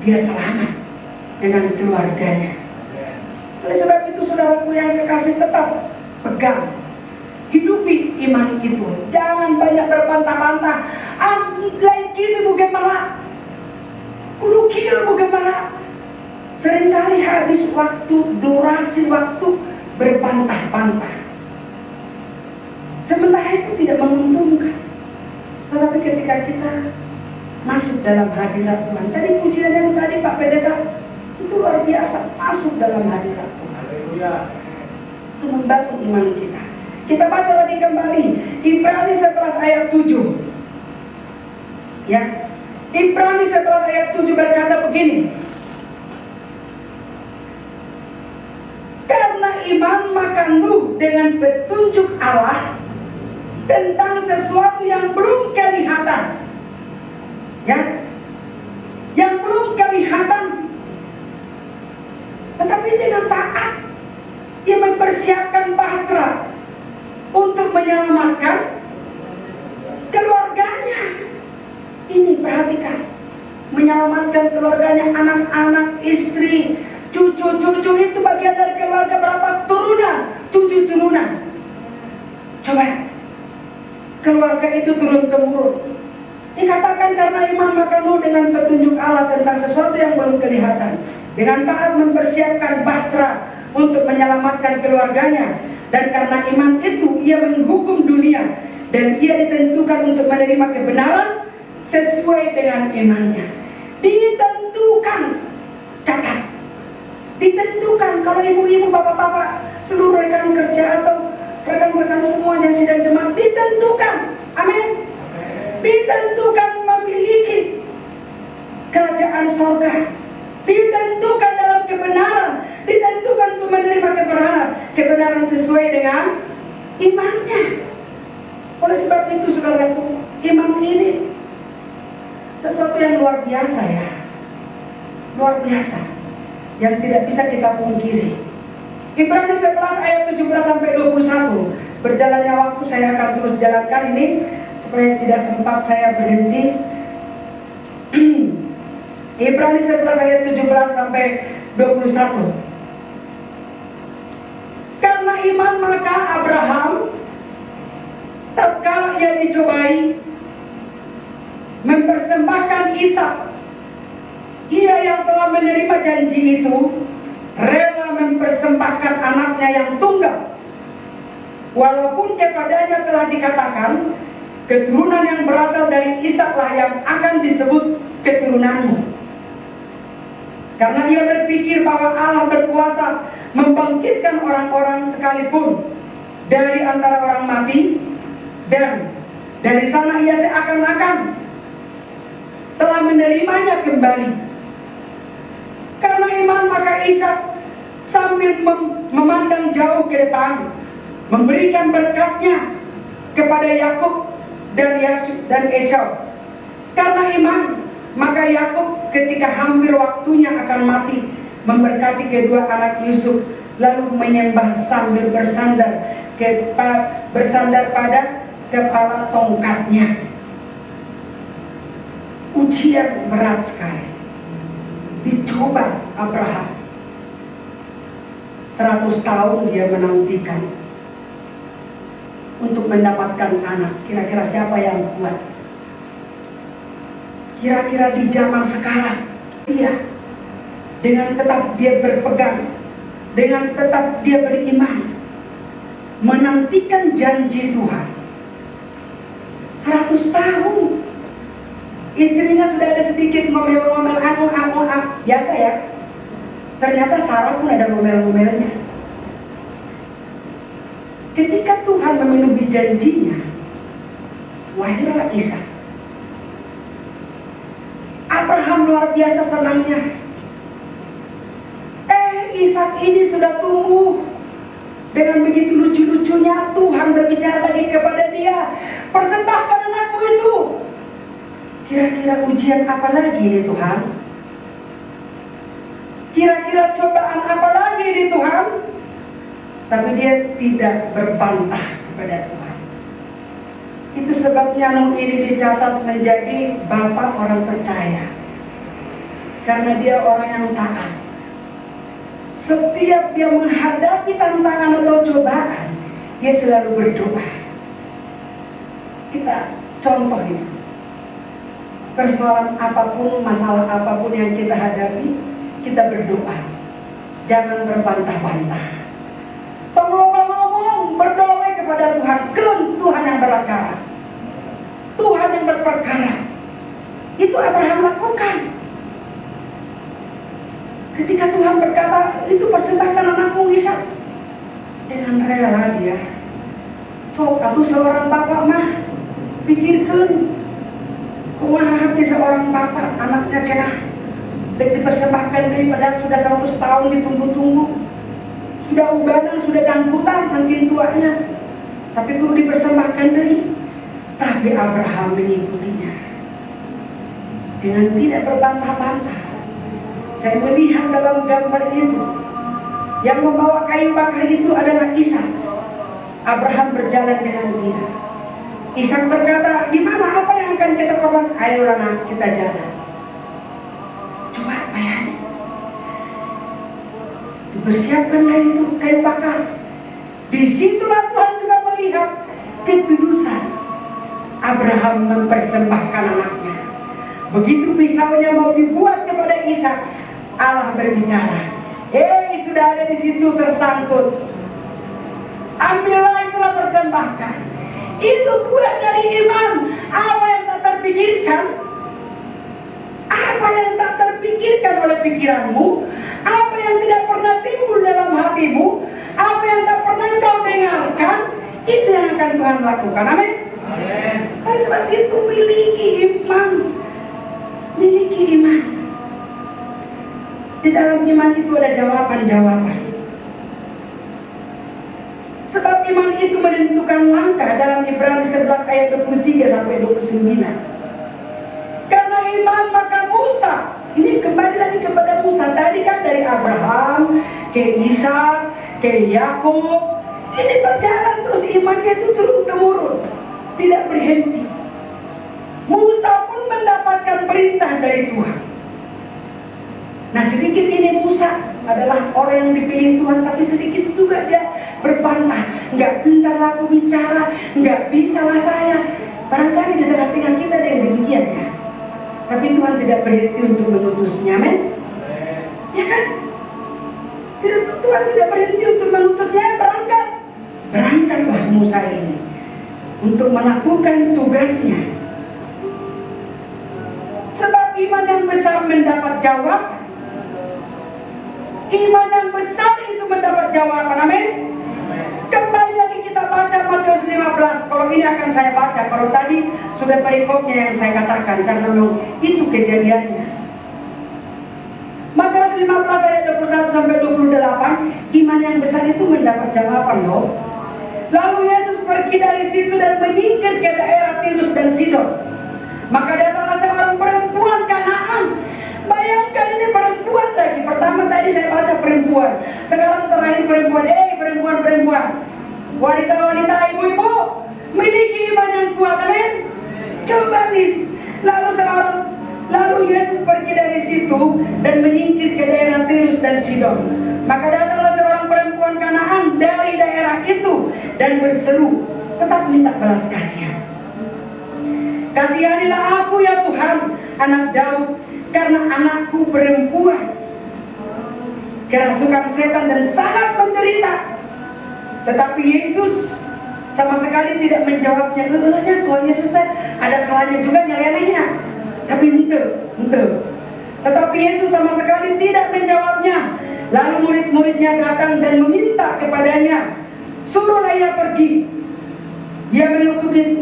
dia selamat dengan keluarganya. Oleh sebab itu, saudaraku yang kekasih, tetap pegang, hidupi iman itu. Jangan banyak berbantah-bantah. Lain gitu Bu Gembala, kudu kieu Bu Gembala. Seringkali habis waktu, durasi waktu berbantah-bantah. Sementara itu tidak menguntungkan. Tetapi ketika kita masuk dalam hadirat Tuhan, tadi pujian yang tadi Pak Pendeta itu luar biasa, masuk dalam hadirat Tuhan. Itu membangun iman kita. Kita baca lagi kembali Ibrani 11 ayat 7. Ya, Ibrani 11 ayat 7 berkata begini. Karena iman maka Nuh dengan petunjuk Allah tentang sesuatu yang belum kelihatan, ya, yang belum kelihatan, tetapi dengan taat ia mempersiapkan bahtera untuk menyelamatkan keluarganya. Ini perhatikan, menyelamatkan keluarganya, anak-anak, istri, cucu-cucu itu bagian dari keluarga. Berapa turunan? 7 turunan. Coba, keluarga itu turun-temurun. Dikatakan karena iman maka Nuh dengan petunjuk Allah tentang sesuatu yang belum kelihatan, dengan taat mempersiapkan bahtera untuk menyelamatkan keluarganya. Dan karena iman itu ia menghukum dunia, dan ia ditentukan untuk menerima kebenaran sesuai dengan imannya. Ditentukan, catat, ditentukan. Kalau ibu-ibu, bapak-bapak, seluruh rekan kerja atau rekan-rekan semua yang sedang jemaat, ditentukan, amin, ditentukan memiliki kerajaan sorga, ditentukan dalam kebenaran, ditentukan untuk menerima kebenaran sesuai dengan imannya. Oleh sebab itu, saudaraku, iman ini sesuatu yang luar biasa, ya, luar biasa, yang tidak bisa kita pungkiri. Ibrani 11 ayat 17 sampai 21. Berjalannya waktu saya akan terus jalankan ini supaya tidak sempat saya berhenti Ibrani 11 ayat 17 sampai 21. Karena iman maka Abraham tatkala ia dicobai mempersembahkan Ishak, ia yang telah menerima janji itu rela mempersembahkan anaknya yang tunggal, walaupun kepadanya telah dikatakan, keturunan yang berasal dari Ishaklah yang akan disebut keturunanmu. Karena dia berpikir bahwa Allah berkuasa membangkitkan orang-orang sekalipun dari antara orang mati, dan dari sana ia seakan-akan telah menerimanya kembali. Karena iman maka Ishak sambil memandang jauh ke depan memberikan berkatnya kepada Yakub dan Esau. Karena iman maka Yakub ketika hampir waktunya akan mati memberkati kedua anak Yusuf, lalu menyembah sambil bersandar pada kepala tongkatnya. Ujian berat sekali dicoba Abraham. 100 tahun dia menantikan untuk mendapatkan anak. Kira-kira siapa yang kuat? Kira-kira di zaman sekarang, iya, dengan tetap dia berpegang, dengan tetap dia beriman, menantikan janji Tuhan. 100 tahun. Istrinya sudah ada sedikit ngomel-ngomel, biasa ya. Ternyata Sarah pun ada ngomel-ngomelnya. Ketika Tuhan memenuhi janjinya, lahirlah Ishak. Abraham luar biasa senangnya. Ishak ini sudah tumbuh. Dengan begitu lucu-lucunya Tuhan berbicara lagi kepada dia, persembahkan anakmu itu. Kira-kira ujian apa lagi ini Tuhan? Kira-kira cobaan apa lagi ini Tuhan? Tapi dia tidak berbantah kepada Tuhan. Itu sebabnya Nuh ini dicatat menjadi bapak orang percaya. Karena dia orang yang taat. Setiap dia menghadapi tantangan atau cobaan, dia selalu berdoa. Kita contoh itu. Persoalan apapun, masalah apapun yang kita hadapi, kita berdoa. Jangan berbantah-bantah. Tolong ngomong, berdoa kepada Tuhan. Tuhan yang beracara, Tuhan yang berperkara. Itu Abraham lakukan. Ketika Tuhan berkata, itu persembahkan anakmu Ishak, dengan rela dia. So, atau seorang bapak mah pikirkan, kumaha hati seorang bapak anaknya cenah dipersembahkan daripada sudah 100 tahun ditunggu-tunggu, sudah ubanan, sudah jangkutan saking tuanya, tapi perlu dipersembahkan dari. Tapi Abraham mengikutinya dengan tidak berbantah-bantah. Saya melihat dalam gambar itu, yang membawa kayu bakar itu adalah Ishak. Abraham berjalan dengan dia. Ishak berkata, gimana, apa yang akan kita korban? Ayolah nak, kita jalan. Coba bayangin. Dipersiapkanlah itu kayu bakar. Disitulah Tuhan juga melihat ketulusan Abraham mempersembahkan anaknya. Begitu pisaunya mau dibuat kepada Ishak, Allah berbicara, sudah ada di situ tersangkut. Ambillah, itulah persembahkan. Itu buah dari iman. Apa yang tak terpikirkan, apa yang tak terpikirkan oleh pikiranmu, apa yang tidak pernah timbul dalam hatimu, apa yang tak pernah kau dengarkan, itu yang akan Tuhan lakukan. Amin. Oleh sebab itu miliki iman. Miliki iman. Di dalam iman itu ada jawaban-jawaban. Sebab iman itu menentukan langkah dalam Ibrani 11 ayat 23 sampai 29. Karena iman maka Musa, ini kembali lagi kepada Musa. Tadi kan dari Abraham ke Ishak ke Yakub, ini berjalan terus, imannya itu turun-temurun, tidak berhenti. Musa pun mendapatkan perintah dari Tuhan. Nah sedikit ini Musa adalah orang yang dipilih Tuhan, tapi sedikit juga dia berbantah, nggak pintar laku bicara, nggak bisa lah saya. Barangkali di tengah-tengah kita ada yang demikian ya. Tapi Tuhan tidak berhenti untuk mengutusnya, men. Ya kan? Tuhan tidak berhenti untuk mengutusnya, berangkatlah Musa ini untuk melakukan tugasnya. Sebab iman yang besar mendapat jawaban. Iman yang besar itu mendapat jawaban, amin. Kembali lagi kita baca Matius 15. Kalau ini akan saya baca, kalau tadi sudah perikopnya yang saya katakan, karena memang itu kejadiannya. Matius 15 ayat 21 sampai 28, iman yang besar itu mendapat jawaban loh. Lalu Yesus pergi dari situ dan menyingkir ke daerah Tirus dan Sidon. Maka datanglah seorang perempuan Kanaan. Bayangkan ini perempuan lagi. Pertama tadi saya baca perempuan, sekarang terakhir perempuan. Perempuan. Wanita-wanita, ibu-ibu, miliki iman yang kuat, amin. Coba nih. Lalu Yesus pergi dari situ dan menyingkir ke daerah Tirus dan Sidon. Maka datanglah seorang perempuan Kanaan dari daerah itu dan berseru, tetap minta belas kasihan. Kasihanilah aku ya Tuhan, anak Daud, karena anakku perempuan kerasukan setan dan sangat menderita. Tetapi Yesus sama sekali tidak menjawabnya. Tuhan Yesus ada kalanya juga nyelenehnya. Tapi ente. Tetapi Yesus sama sekali tidak menjawabnya. Lalu murid-muridnya datang dan meminta kepadanya, suruhlah ia pergi. Dia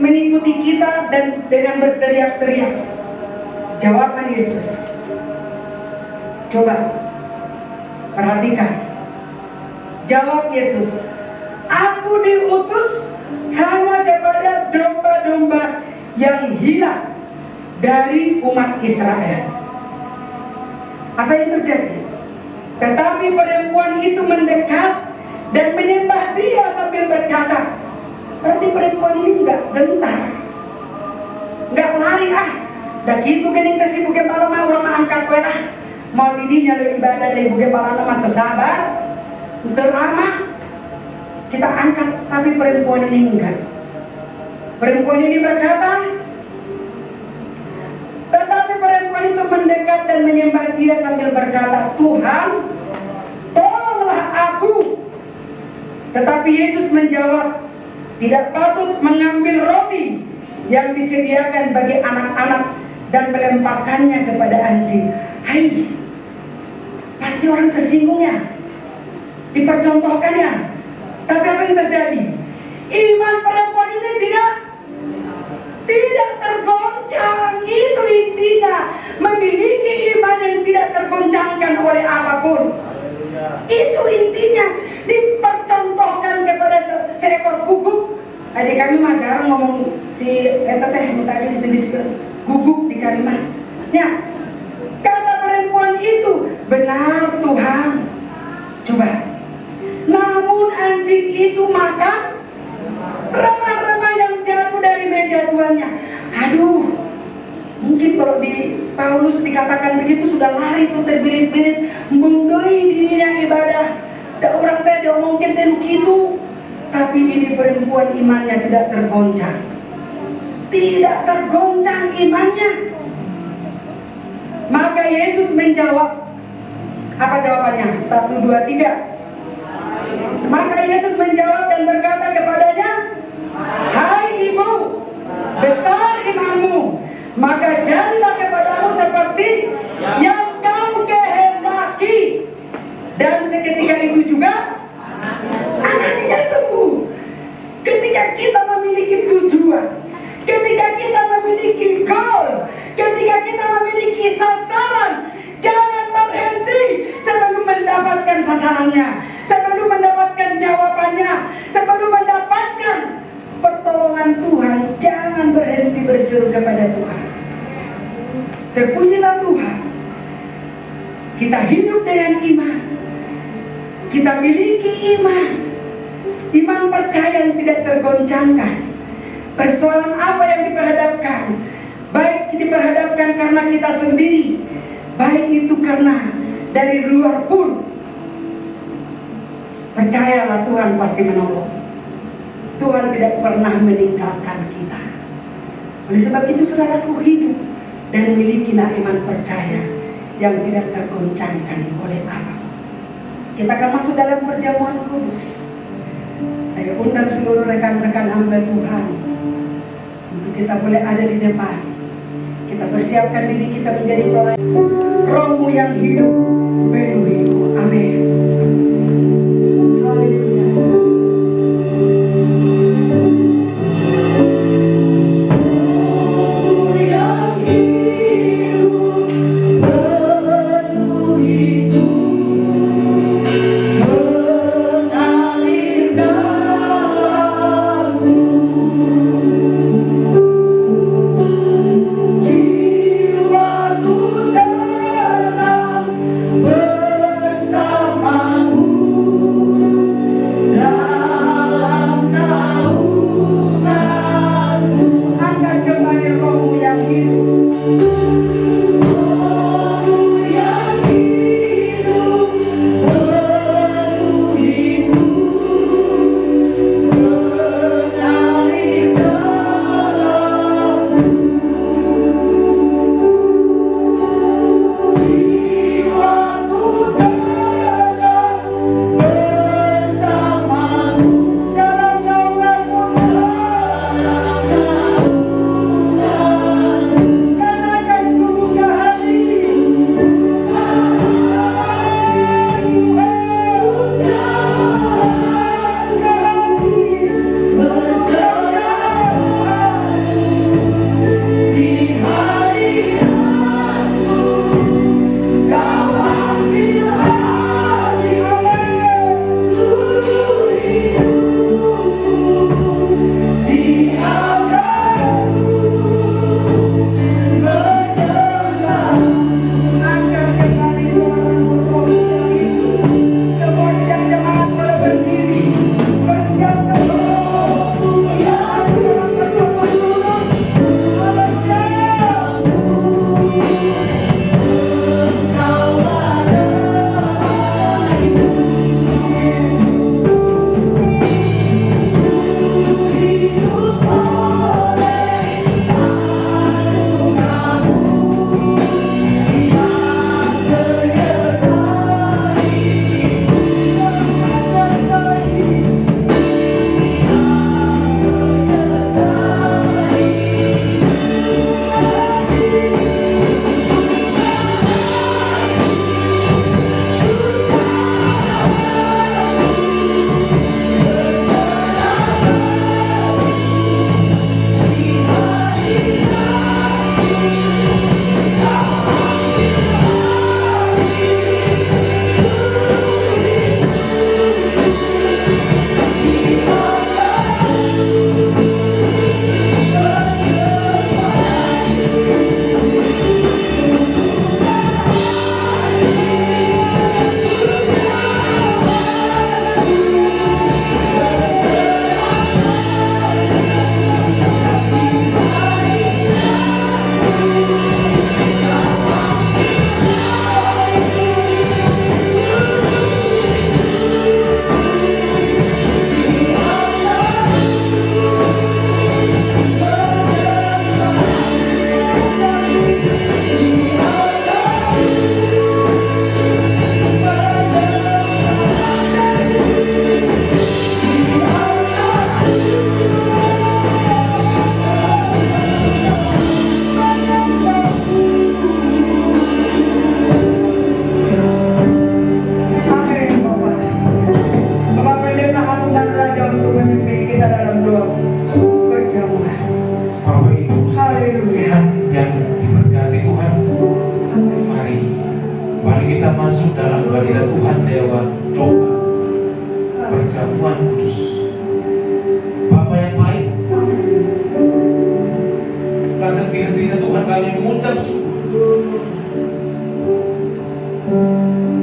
mengikuti kita dan dengan berteriak-teriak. Jawaban Yesus. Coba perhatikan. Jawab Yesus, aku diutus hanya kepada domba-domba yang hilang dari umat Israel. Apa yang terjadi? Tetapi perempuan itu mendekat dan menyembah dia sambil berkata, berarti perempuan ini enggak gentar, enggak lari, dah gitu gening kasih buke bala mah orang angkat we mau didinya lebih ibadah dari buke bala mah tersabar terama kita angkat. Tapi perempuan ini enggak. Perempuan ini berkata, tetapi perempuan itu mendekat dan menyembah dia sambil berkata, Tuhan, tolonglah aku. Tetapi Yesus menjawab, tidak patut mengambil roti yang disediakan bagi anak-anak dan melemparkannya kepada anjing. Hai, pasti orang tersinggung ya, dipercontohkan ya. Tapi apa yang terjadi? Iman perempuan ini tidak tergoncang. Itu intinya, memiliki iman yang tidak tergoncangkan oleh apapun. Itu intinya, dipercontohkan kepada seekor guguk. Adik kami mah jarang ngomong si teh tadi dituliskan guguk di kalimat. Ya, kata perempuan itu, benar Tuhan. Coba. Namun anjing itu makan remah-remah yang jatuh dari meja tuannya. Aduh, mungkin kalau di Paulus dikatakan begitu sudah lari tuh terbirit-birit mengdoi dirinya ibadah. Da orang teh diomongin teh gitu. Tapi ini perempuan imannya tidak tergoncang. Tidak tergoncang imannya. Maka Yesus menjawab. Apa jawabannya? 1, 2, 3. Maka Yesus menjawab dan berkata kepadanya, hai ibu, besar imanmu, maka jadilah kepadamu seperti yang kau kehendaki. Dan seketika itu juga anaknya sembuh. Ketika kita memiliki tujuan, ketika kita memiliki goal, ketika kita memiliki sasaran, jangan berhenti sebelum mendapatkan sasarannya, sebelum mendapatkan jawabannya, sebelum mendapatkan pertolongan Tuhan. Jangan berhenti berseru kepada Tuhan. Terpujilah Tuhan. Kita hidup dengan iman. Kita miliki iman. Iman percaya yang tidak tergoncangkan. Persoalan apa yang diperhadapkan, baik diperhadapkan karena kita sendiri, baik itu karena dari luar pun, percayalah Tuhan pasti menolong. Tuhan tidak pernah meninggalkan kita. Oleh sebab itu saudaraku, hidup dan milikilah iman percaya yang tidak tergoncangkan oleh apa. Kita akan masuk dalam perjamuan kudus. Saya undang seluruh rekan-rekan hamba Tuhan untuk kita boleh ada di depan. Kita persiapkan diri kita menjadi pelayan. Rohmu yang hidup penuhiku. Amin. Haleluya. Rohmu yang hidup penuhiku, mengalir dalamku. Jiwaku tenang bersamamu dalam naunganmu. Angkat kembali rohmu yang hidup. Rohmu yang hidup penuhiku, mengalir dalamku. Jiwaku tenang bersamamu Dalam naunganmu, dalam naunganmu. kenakan ku buka hati. Angkat kembali suaramu, rohmu yang hidup. Semua sidang jemaat boleh berdiri. Persiapkan rohmu yang hidup dalam perjamuan kudus. Haleluya. Amin, Bapak. Bapak Pendeta Harun dan Raja untuk memimpin kita dalam doa perjamuan. Bapak Ibu Haleluya. yang diberkati Tuhan, mari kita masuk dalam hadirat Tuhan lewat doa perjamuan kudus. Bapa yang baik, tak henti-hentinya Tuhan kami mengucap syukur,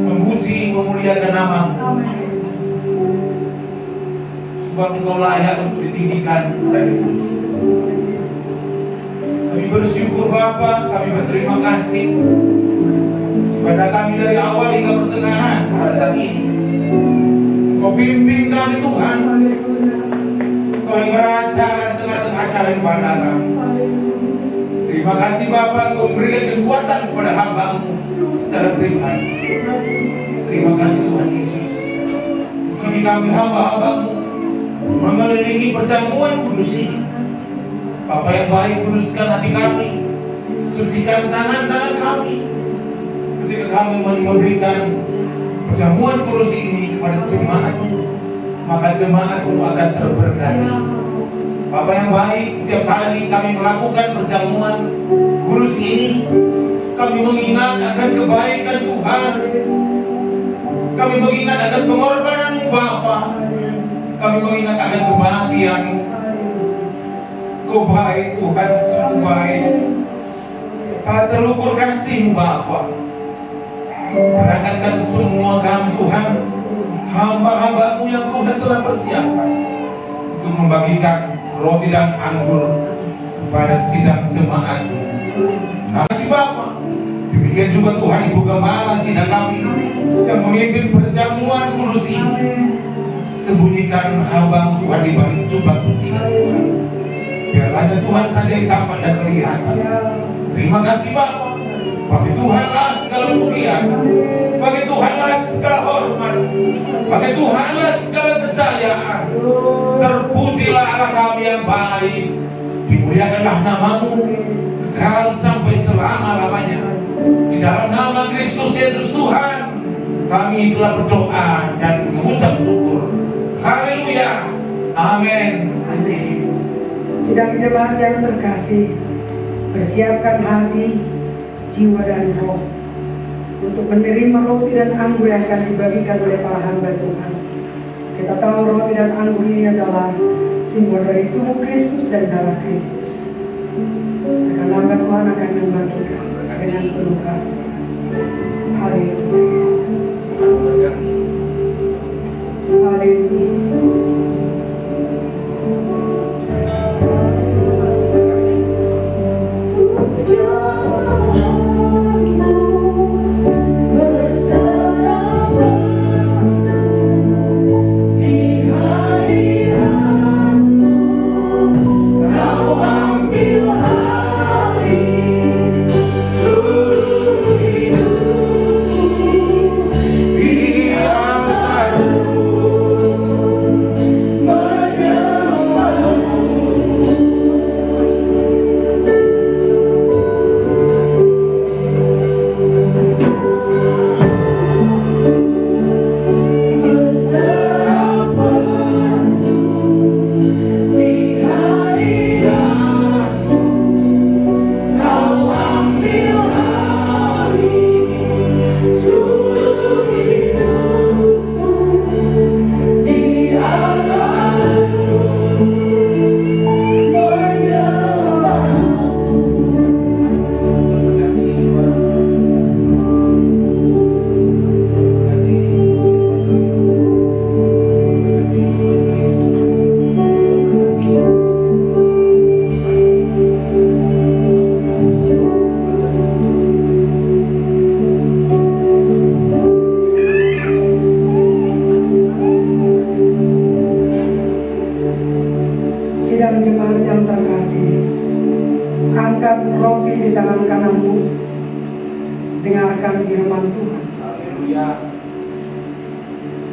memuji, memuliakan nama-Mu, Amin. sebab Engkau layak untuk ditinggikan dan dipuji. Kami bersyukur Bapa, kami berterima kasih kepada kami dari awal hingga pertengahan pada saat ini. Kau pimpin kami Tuhan, Kau yang beracara di tengah-tengah acara yang pada kami. Terima kasih Bapa, Kau memberikan kekuatan kepada hamba-Mu secara pribadi. Terima kasih Tuhan Yesus. Di sini kami hamba-hamba-Mu mengelilingi perjamuan kudus ini. Bapa yang baik, kuduskan hati kami, sucikan tangan-tangan kami ketika kami memberikan perjamuan kudus ini kepada jemaat-Mu, maka jemaat-Mu akan terberkati. Bapa yang baik, setiap kali kami melakukan perjamuan kudus ini, kami mengingat akan kebaikan Tuhan. Kami mengingat akan pengorbanan-Mu Bapa. Kami mengingat akan kematian-Mu. Kau baik Tuhan, sungguh baik. Tak terukur kasih-Mu Bapa. Berangkatkan semua kami Tuhan, hamba-hamba-Mu yang Tuhan telah persiapkan untuk membagikan roti dan anggur kepada sidang jemaat-Mu. Terima kasih Bapa. Demikian juga Tuhan Ibu Gembala sidang kami yang memimpin perjamuan kudus ini. Sembunyikan hamba-Mu Tuhan di balik jubah kucingan Tuhan. Biar hanya Tuhan saja yang tampak dan kelihatan. Terima kasih Bapa. Bagi Tuhanlah segala pujian, bagi Tuhanlah segala hormat, bagi Tuhanlah segala kejayaan. Terpujilah Allah kami yang baik. Dimuliakanlah nama-Mu kekal sampai selama-lamanya. Di dalam nama Kristus Yesus Tuhan, kami telah berdoa dan mengucap syukur. Haleluya. Amin. Amin. Sidang jemaat yang terkasih, persiapkan hati, jiwa dan roh untuk menerima roti dan anggur yang akan dibagikan oleh para hamba Tuhan. Kita tahu roti dan anggur ini adalah simbol dari tubuh Kristus dan darah Kristus. Maka hamba Tuhan akan membagikan dengan penuh kasih. Haleluya. Haleluya.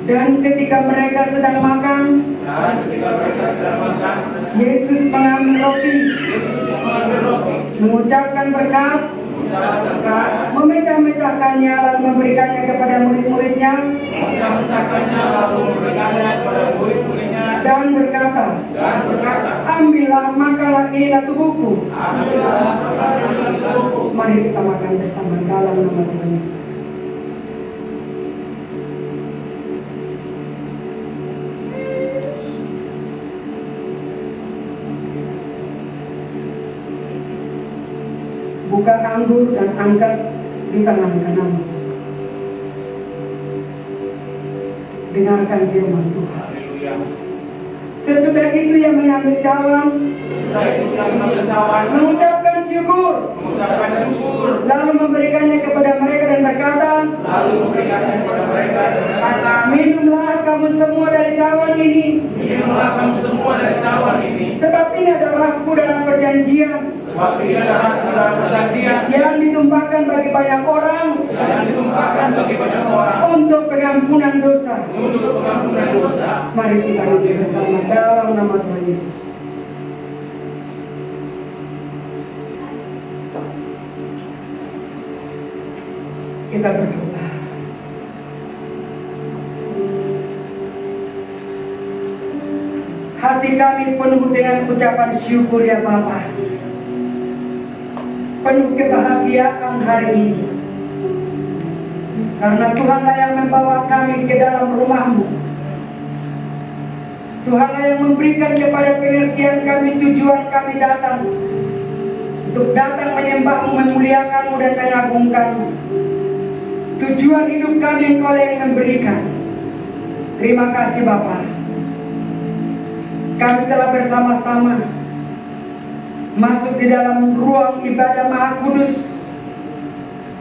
Dan ketika mereka sedang makan, Yesus mengambil roti, mengucapkan berkat, memecah-mecahkannya lalu memberikannya kepada murid-muridnya, dan berkata, ambillah, makanlah, inilah tubuhku. Mari kita makan bersama dalam nama Tuhan Yesus. Buka anggur dan angkat di tangan kananmu. Dengarkan firman Tuhan. Sesudah itu ia mengambil cawan, mengucapkan syukur, mengucapkan syukur, lalu memberikannya kepada mereka dan berkata, minumlah kamu semua dari cawan ini, minumlah kamu semua dari cawan ini, sebab ini adalah darahku dalam perjanjian sebab ini adalah dalam perjanjian yang ditumpahkan bagi banyak orang yang ditumpahkan bagi banyak orang untuk pengampunan dosa. untuk pengampunan dosa. Mari kita doa bersama dalam nama Tuhan Yesus. Kita berdoa. Hati kami penuh dengan ucapan syukur ya Bapa. Penuh kebahagiaan hari ini. Karena Tuhanlah yang membawa kami ke dalam rumah-Mu. Tuhanlah yang memberikan kepada pengertian kami tujuan kami datang. Untuk datang menyembah-Mu, memuliakan-Mu dan mengagungkan-Mu. Tujuan hidup kami Engkau yang memberikan. Terima kasih Bapa. Kami telah bersama-sama masuk di dalam ruang ibadah Maha Kudus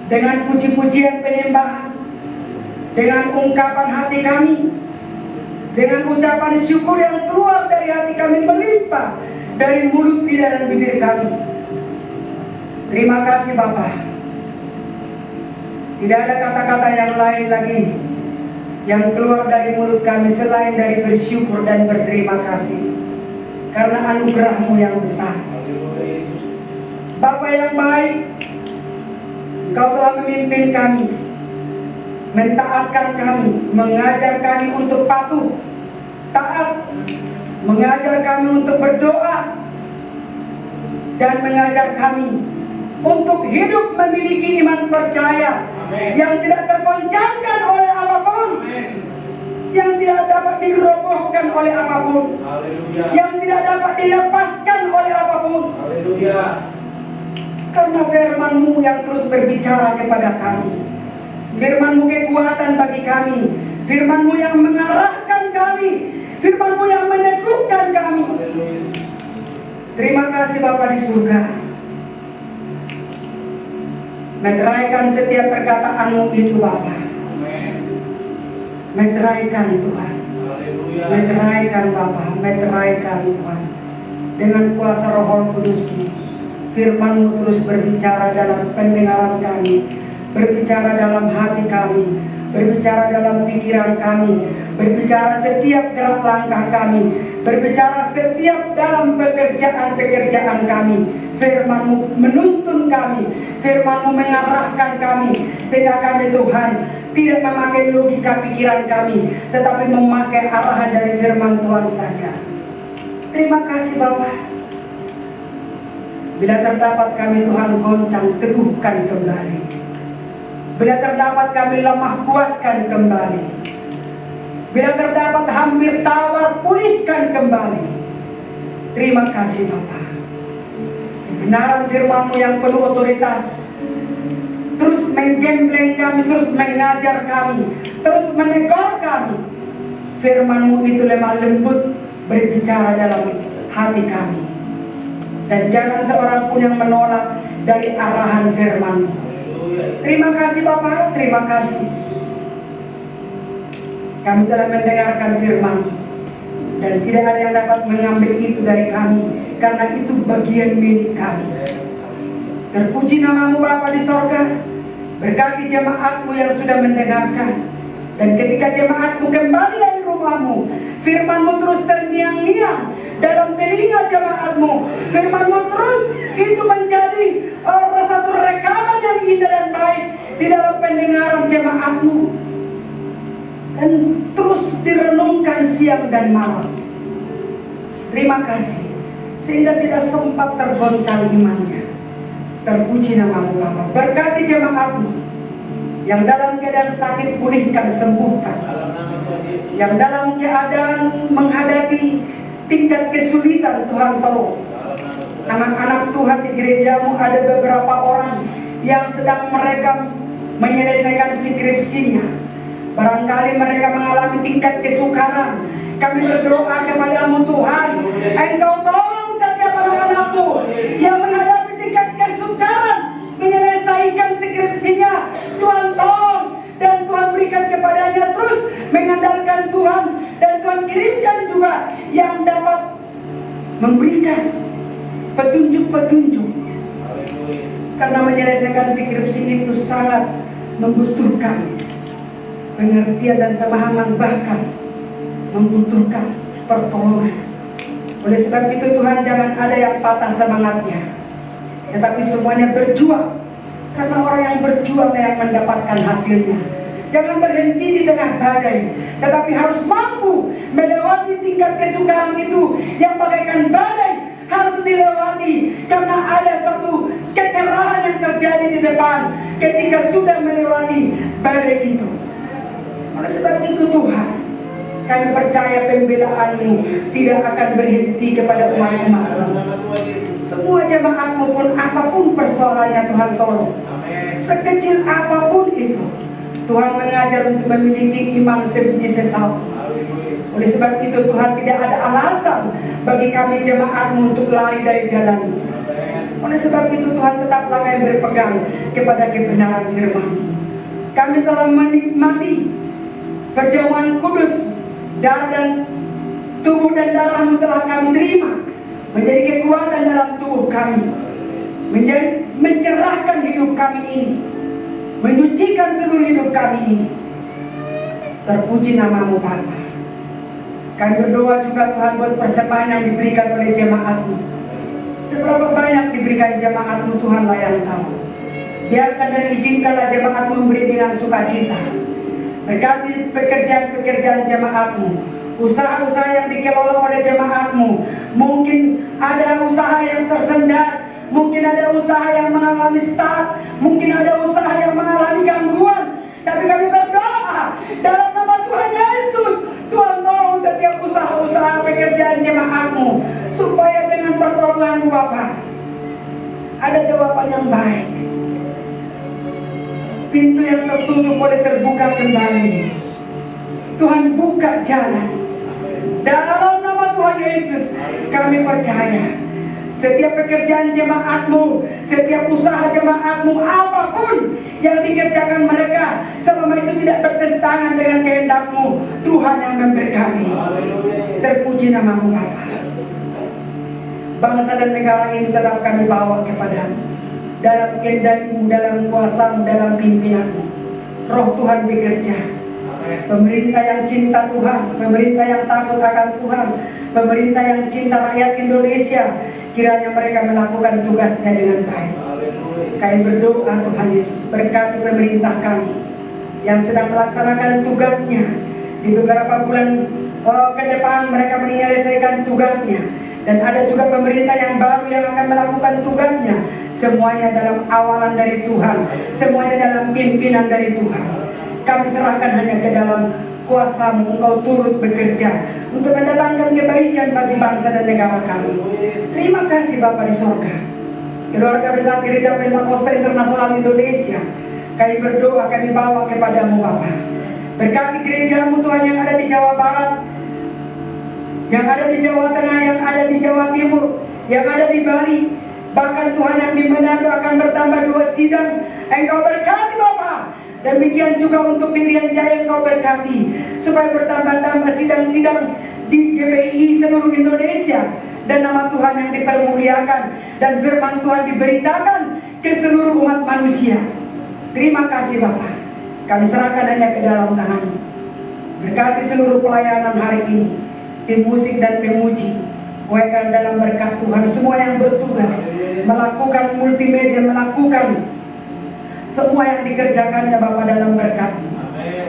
dengan puji-pujian penyembahan, dengan ungkapan hati kami, dengan ucapan syukur yang keluar dari hati kami melimpah dari mulut, lidah dan bibir kami. Terima kasih Bapa. Tidak ada kata-kata yang lain lagi yang keluar dari mulut kami selain dari bersyukur dan berterima kasih karena anugerah-Mu yang besar. Bapa yang baik, Engkau telah memimpin kami, mentaatkan kami, mengajar kami untuk patuh, taat, mengajar kami untuk berdoa, dan mengajar kami untuk hidup memiliki iman percaya yang tidak tergoncangkan oleh apapun, yang tidak dapat dirobohkan oleh apapun, yang tidak dapat dilepaskan oleh apapun. Karena firman-Mu yang terus berbicara kepada kami, firman-Mu kekuatan bagi kami, firman-Mu yang mengarahkan kami, firman-Mu yang meneguhkan kami. Terima kasih Bapa di surga. Meteraikan setiap perkataan-Mu itu Bapa. Meteraikan Tuhan. Meteraikan Bapa, meteraikan Tuhan. Dengan kuasa Roh Kudus-Mu, firman-Mu terus berbicara dalam pendengaran kami, berbicara dalam hati kami, berbicara dalam pikiran kami, berbicara setiap gerak langkah kami, berbicara setiap dalam pekerjaan-pekerjaan kami. Firman-Mu menuntun kami, firman-Mu mengarahkan kami, sehingga kami Tuhan tidak memakai logika pikiran kami, tetapi memakai arahan dari firman Tuhan saja. Terima kasih Bapa. Bila terdapat kami Tuhan goncang, teguhkan kembali. Bila terdapat kami lemah, kuatkan kembali. Bila terdapat hampir tawar, pulihkan kembali. Terima kasih Bapa. Kebenaran firman-Mu yang penuh otoritas terus menggembleng kami, terus mengajar kami, terus menegur kami. Firman-Mu itu lemah lembut berbicara dalam hati kami. Dan jangan seorang pun yang menolak dari arahan firman-Mu. Terima kasih Bapa, terima kasih. Kami telah mendengarkan firman-Mu, dan tidak ada yang dapat mengambil itu dari kami, karena itu bagian milik kami. Terpuji nama-Mu Bapa di sorga. Berkati jemaat-Mu yang sudah mendengarkan. Dan ketika jemaat-Mu kembali dari rumah-Mu, firman-Mu terus terngiang-ngiang dalam telinga jemaat-Mu. Firman-Mu terus itu menjadi satu rekaman yang indah dan baik di dalam pendengaran jemaat-Mu, dan terus direnungkan siang dan malam. Terima kasih, sehingga tidak sempat tergoncang imannya. Terpuji nama-Mu Bapa. Berkati jemaat-Mu yang dalam keadaan sakit, pulihkan, sembuhkan. Yang dalam keadaan menghadapi tingkat kesulitan, Tuhan tolong. Anak-anak Tuhan di gereja-Mu ada beberapa orang yang sedang mereka menyelesaikan skripsinya. Barangkali mereka mengalami tingkat kesukaran. Kami berdoa kepada-Mu Tuhan, Engkau tolong setiap anak-anak-Mu yang menghadapi tingkat kesukaran Tuhan tolong dan Tuhan berikan kepadanya terus mengandalkan Tuhan, dan Tuhan kirimkan juga yang dapat memberikan petunjuk-petunjuk, karena menyelesaikan skripsi itu sangat membutuhkan pengertian dan pemahaman, bahkan membutuhkan pertolongan. Oleh sebab itu Tuhan, jangan ada yang patah semangatnya, tetapi semuanya berjuang, karena orang yang berjuang yang mendapatkan hasilnya. Jangan berhenti di tengah badai, tetapi harus mampu melewati tingkat kesukaran itu yang bagaikan badai, harus dilewati, karena ada satu kecerahan yang terjadi di depan ketika sudah melewati badai itu. Oleh sebab itu Tuhan, kami percaya pembelaan-Mu tidak akan berhenti kepada umat-Mu. Semua jemaat-Mu pun apapun persoalannya, Tuhan tolong. Sekecil apapun itu, Tuhan mengajar untuk memiliki iman sebiji sesawi. Oleh sebab itu Tuhan, tidak ada alasan bagi kami jemaat-Mu untuk lari dari jalan. Oleh sebab itu Tuhan, tetaplah kami berpegang kepada kebenaran firman. Kami telah menikmati perjamuan kudus, darah dan tubuh dan darah-Mu telah kami terima menjadi kekuatan dalam tubuh kami, mencerahkan hidup kami ini, menyucikan seluruh hidup kami ini. Terpuji nama-Mu Bapa. Kami berdoa juga Tuhan buat persembahan yang diberikan oleh jemaat-Mu. Seberapa banyak diberikan jemaat-Mu, Tuhanlah yang tahu. Biarkan dan izinkanlah jemaat-Mu memberi dengan sukacita. Berkati pekerjaan-pekerjaan jemaat-Mu, usaha-usaha yang dikelola oleh jemaat-Mu. Mungkin ada usaha yang tersendat, mungkin ada usaha yang mengalami stuck, mungkin ada usaha yang mengalami gangguan. Tapi kami berdoa dalam nama Tuhan Yesus, Tuhan tolong setiap usaha-usaha pekerjaan jemaat-Mu, supaya dengan pertolongan-Mu Bapa, ada jawaban yang baik. Pintu yang tertutup boleh terbuka kembali. Tuhan buka jalan. Dalam nama Tuhan Yesus, kami percaya setiap pekerjaan jemaat-Mu, setiap usaha jemaat-Mu, apapun yang dikerjakan mereka, selama itu tidak bertentangan dengan kehendak-Mu, Tuhan yang memberkati. Terpuji nama-Mu Bapa. Bangsa dan negara ini tetap kami bawa kepada-Mu. Dalam kehendak-Mu, dalam kuasa-Mu, dalam pimpinan-Mu. Roh Tuhan bekerja. Pemerintah yang cinta Tuhan, pemerintah yang takut akan Tuhan, pemerintah yang cinta rakyat Indonesia, kiranya mereka melakukan tugasnya dengan baik. Kami berdoa Tuhan Yesus, berkati pemerintah kami yang sedang melaksanakan tugasnya. Di beberapa bulan ke depan mereka menyelesaikan tugasnya. Dan ada juga pemerintah yang baru yang akan melakukan tugasnya. Semuanya dalam awalan dari Tuhan, semuanya dalam pimpinan dari Tuhan. Kami serahkan hanya ke dalam kuasa-Mu. Engkau turut bekerja untuk mendatangkan kebaikan bagi bangsa dan negara kami. Terima kasih Bapa di sorga. Keluarga besar Gereja Pentakosta Internasional Indonesia, kami berdoa, kami bawa kepada-Mu Bapa. Berkati gereja-Mu Tuhan yang ada di Jawa Barat, yang ada di Jawa Tengah, yang ada di Jawa Timur, yang ada di Bali, bahkan Tuhan yang di Manado akan bertambah 2 sidang. Engkau berkati Bapa. Demikian juga untuk Irian Jaya, Engkau berkati, supaya bertambah-tambah sidang-sidang di GPI seluruh Indonesia, dan nama Tuhan yang dipermuliakan, dan firman Tuhan diberitakan ke seluruh umat manusia. Terima kasih Bapa. Kami serahkan hanya ke dalam tangan-Mu. Berkati seluruh pelayanan hari ini, tim musik dan pemuji, kuatkan dalam berkat Tuhan. Semua yang bertugas melakukan multimedia, melakukan semua yang dikerjakannya Bapa dalam berkat-Mu.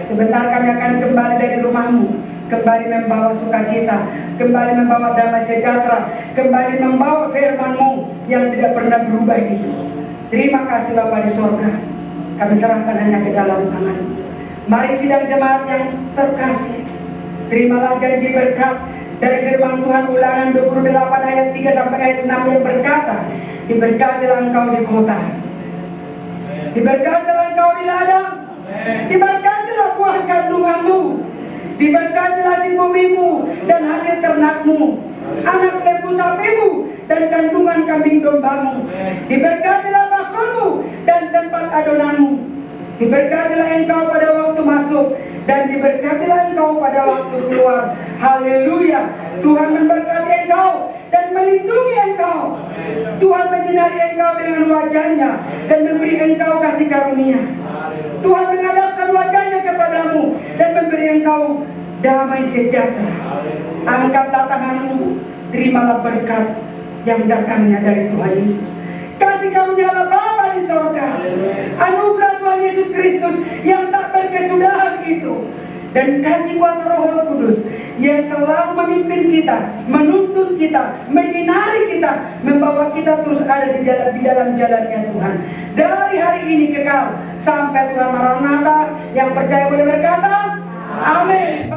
Sebentar kami akan kembali dari rumah-Mu, kembali membawa sukacita, kembali membawa damai sejahtera, kembali membawa firman-Mu yang tidak pernah berubah itu. Terima kasih Bapa di sorga. Kami serahkan hanya ke dalam tangan-Mu. Mari sidang jemaat yang terkasih, terimalah janji berkat dari firman Tuhan Ulangan 28 ayat 3 sampai ayat 6 yang berkata, diberkatilah engkau di kota, diberkatilah engkau di ladang, diberkatilah buah kandunganmu, diberkatilah hasil bumimu dan hasil ternakmu, anak lembu sapimu dan kandungan kambing dombamu, diberkatilah bakulmu dan tempat adonanmu, Diberkatilah engkau pada waktu masuk dan diberkatilah engkau pada waktu keluar. Haleluya. Tuhan memberkati engkau dan melindungi engkau. Tuhan menyinari engkau dengan wajahnya dan memberi engkau kasih karunia. Tuhan menghadapkan wajahnya kepadamu dan memberi engkau damai sejahtera. Angkatlah tanganmu, terimalah berkat yang datangnya dari Tuhan Yesus. Kasih karunia Allah Bapa di sorga, anugerah Tuhan Yesus Kristus yang tak berkesudahan itu, dan kasih kuasa Roh Kudus yang selalu memimpin kita, menuntun kita, menyinari kita, membawa kita terus ada di dalam jalannya Tuhan. Dari hari ini kekal sampai Tuhan Maranatha. Yang percaya boleh berkata, amin.